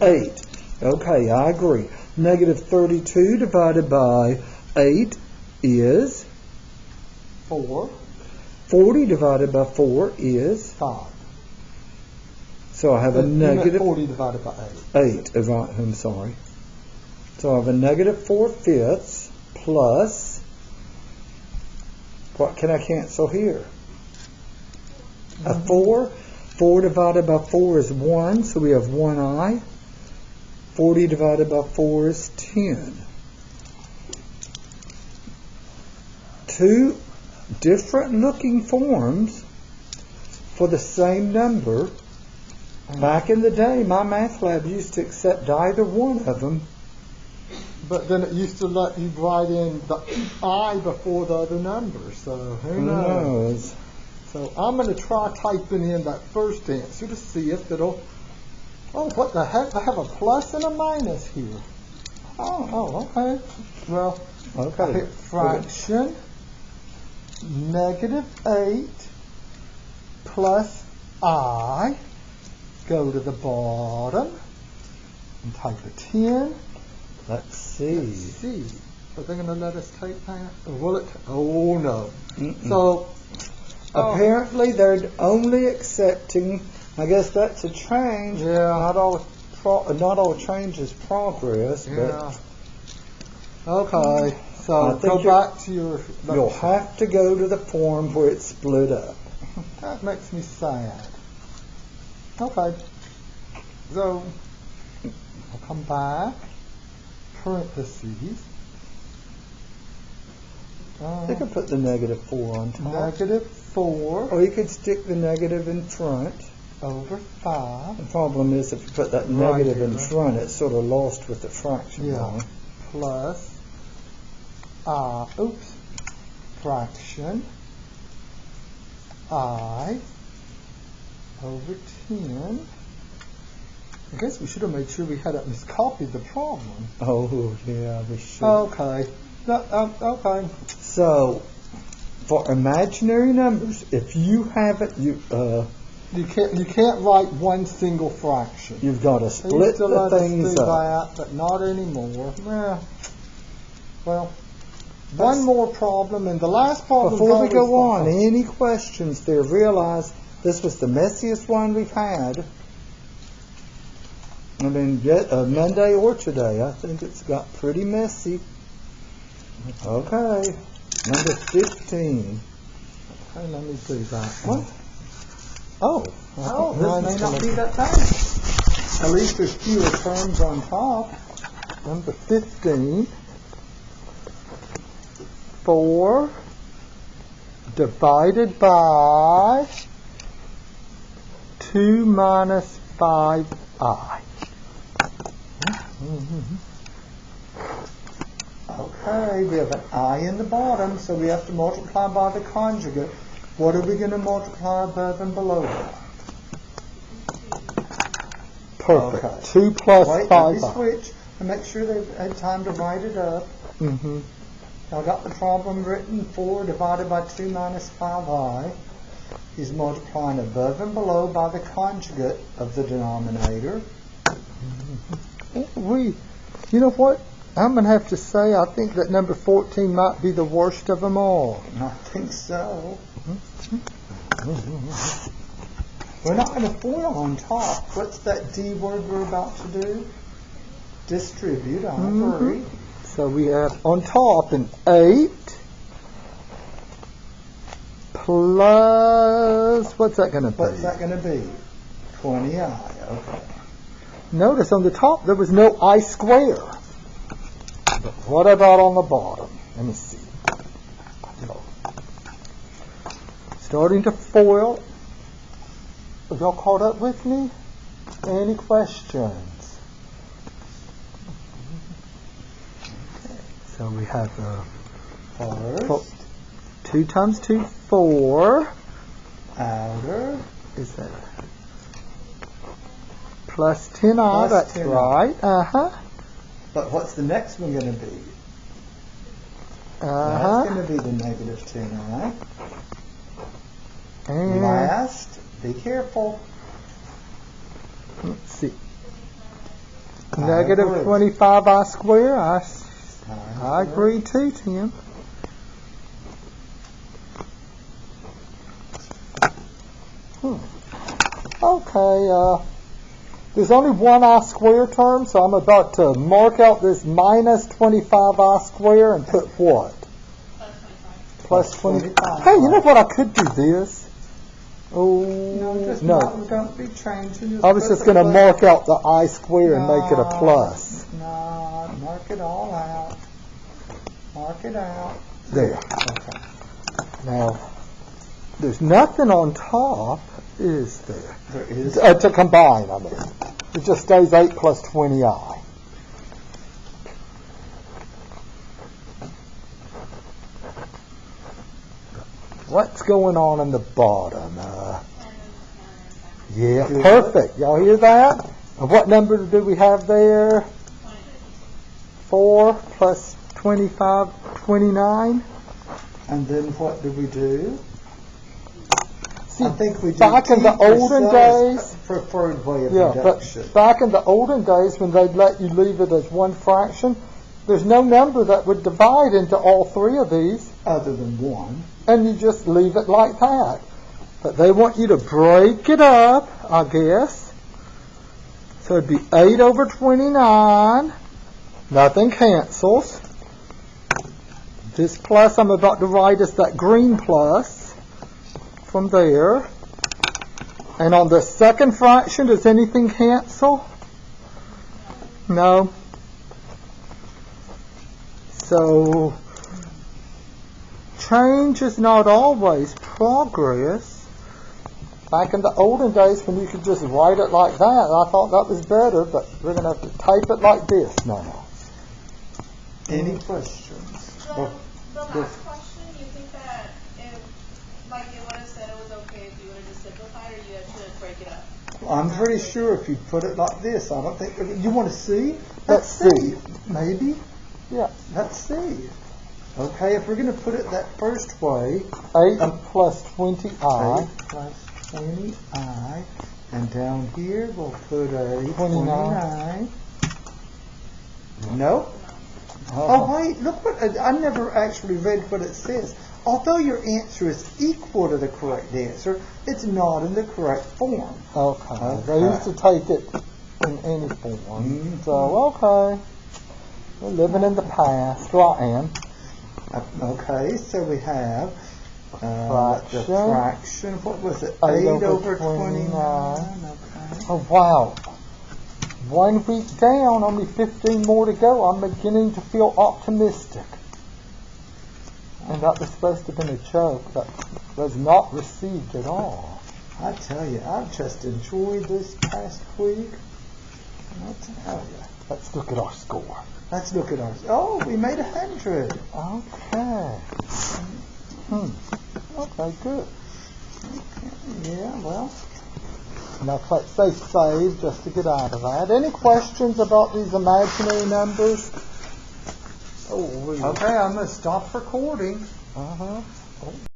8. Okay, I agree. -32 divided by 8 is 4. 40 divided by 4 is 5. So I have a negative 40 divided by 8. 8. I'm sorry. So I have a -4/5 plus, what can I cancel here? A 4. 4 divided by 4 is 1, so we have 1i. 40 divided by 4 is 10. Two different looking forms for the same number. Back in the day, my math lab used to accept either one of them. But then it used to let you write in the I before the other number, so who knows? So I'm going to try typing in that first answer to see if it'll... Oh, what the heck? I have a plus and a minus here. Oh, okay. Well, I hit fraction, -8 plus I. Go to the bottom and type a 10. Let's see. Are they going to let us type that? Or will it? Oh, no. Mm-mm. So, apparently they're only accepting, I guess that's a change. Yeah. Not all change is progress. yeah. But Okay. So, go back to your... You'll have to go to the form where it's split up. That makes me sad. Okay. So, I'll come back. Parentheses. You could put the -4 on top. -4 Or you could stick the negative in front. over 5 The problem is if you put that negative in front, it's sort of lost with the fraction. Yeah. plus fraction I over 10. I guess we should have made sure we hadn't miscopied the problem. Oh, yeah, we should. Okay. Okay. So, for imaginary numbers, if you haven't, You can't write one single fraction. you've got to They split used to the let us things do up. that, but not anymore. Well, one more problem, and the last problem. Before we go on, always any questions there? Realize this was the messiest one we've had. I mean, Monday or today. I think it's got pretty messy. Okay, number 15. Okay, let me do that one. This may not be that bad. At least there's fewer terms on top. Number 15. 4 divided by 2 minus 5i. Okay, we have an I in the bottom, so we have to multiply by the conjugate. What are we going to multiply above and below that? Perfect. Okay. 2 plus Wait, 5i. let me switch and make sure they've had time to write it up. Mm-hmm. I got the problem written. 4 divided by 2 minus 5i is multiplying above and below by the conjugate of the denominator. You know what? I'm going to have to say I think that number 14 might be the worst of them all. I think so. We're not going to FOIL on top. What's that D word we're about to do? Distribute. I agree. So we have on top an 8 plus, what's that going to be? What's that going to be? 20i. Okay. Notice on the top there was no I square. But what about on the bottom? Let me see. Starting to FOIL. Have y'all caught up with me? Any questions? So we have First, 2 times 2, 4. outer. Is that plus 10i? Plus That's 10i. right. But what's the next one going to be? That's going to be the negative 10i. And Last, be careful. let's see. I Negative agree. 25i square. I agree too, Tim. Okay, There's only one I-square term, so I'm about to mark out this minus 25 I-square and put what? Plus 25. Hey, you know what? I could do this. Oh, no. Don't be changing. I was just going to mark out the I-square and make it a plus. No, mark it all out. Mark it out. There. Okay. Now, there's nothing on top, is there? There is. To combine, I mean. It just stays 8 plus 20i. What's going on in the bottom? Yeah, perfect. Y'all hear that? And what number do we have there? 4 plus 25, 29. And then what do we do? See, I think we do back in the olden days, preferred way of but reduction. back in the olden days when they'd let you leave it as one fraction, there's no number that would divide into all three of these. Other than 1. And you just leave it like that. But they want you to break it up, I guess. So it'd be 8 over 29. Nothing cancels. This plus I'm about to write is that green plus from there. And on the second fraction, does anything cancel? No. So change is not always progress. Back in the olden days when you could just write it like that, I thought that was better, but we're going to have to type it like this now. Any questions? The last question, you think that if, like, it would have said it was okay if you would have just simplified, or you had to break it up? I'm pretty sure if you put it like this, I don't think. You want to see? Let's see. Maybe. Yeah. Let's see. Okay, if we're going to put it that first way, 8 plus 20i. 8 plus 20i, and down here we'll put a 29. Nope. Oh wait, look what I never actually read what it says. Although your answer is equal to the correct answer, it's not in the correct form. Okay. They used to take it in any form. So, okay. We're living in the past. Well, I am. Okay, so we have Fraction. the fraction. What was it? 8 8 over over 29. Okay. Oh, wow. 1 week down, only 15 more to go. I'm beginning to feel optimistic. And that was supposed to have been a joke that was not received at all. I tell you, I've just enjoyed this past week. I tell you. Let's look at our score. Let's look at ours. Oh, we made 100. Okay. Okay, good. Yeah, well. Now let's say save just to get out of that. Any questions about these imaginary numbers? Oh, Okay, I'm going to stop recording. Uh-huh.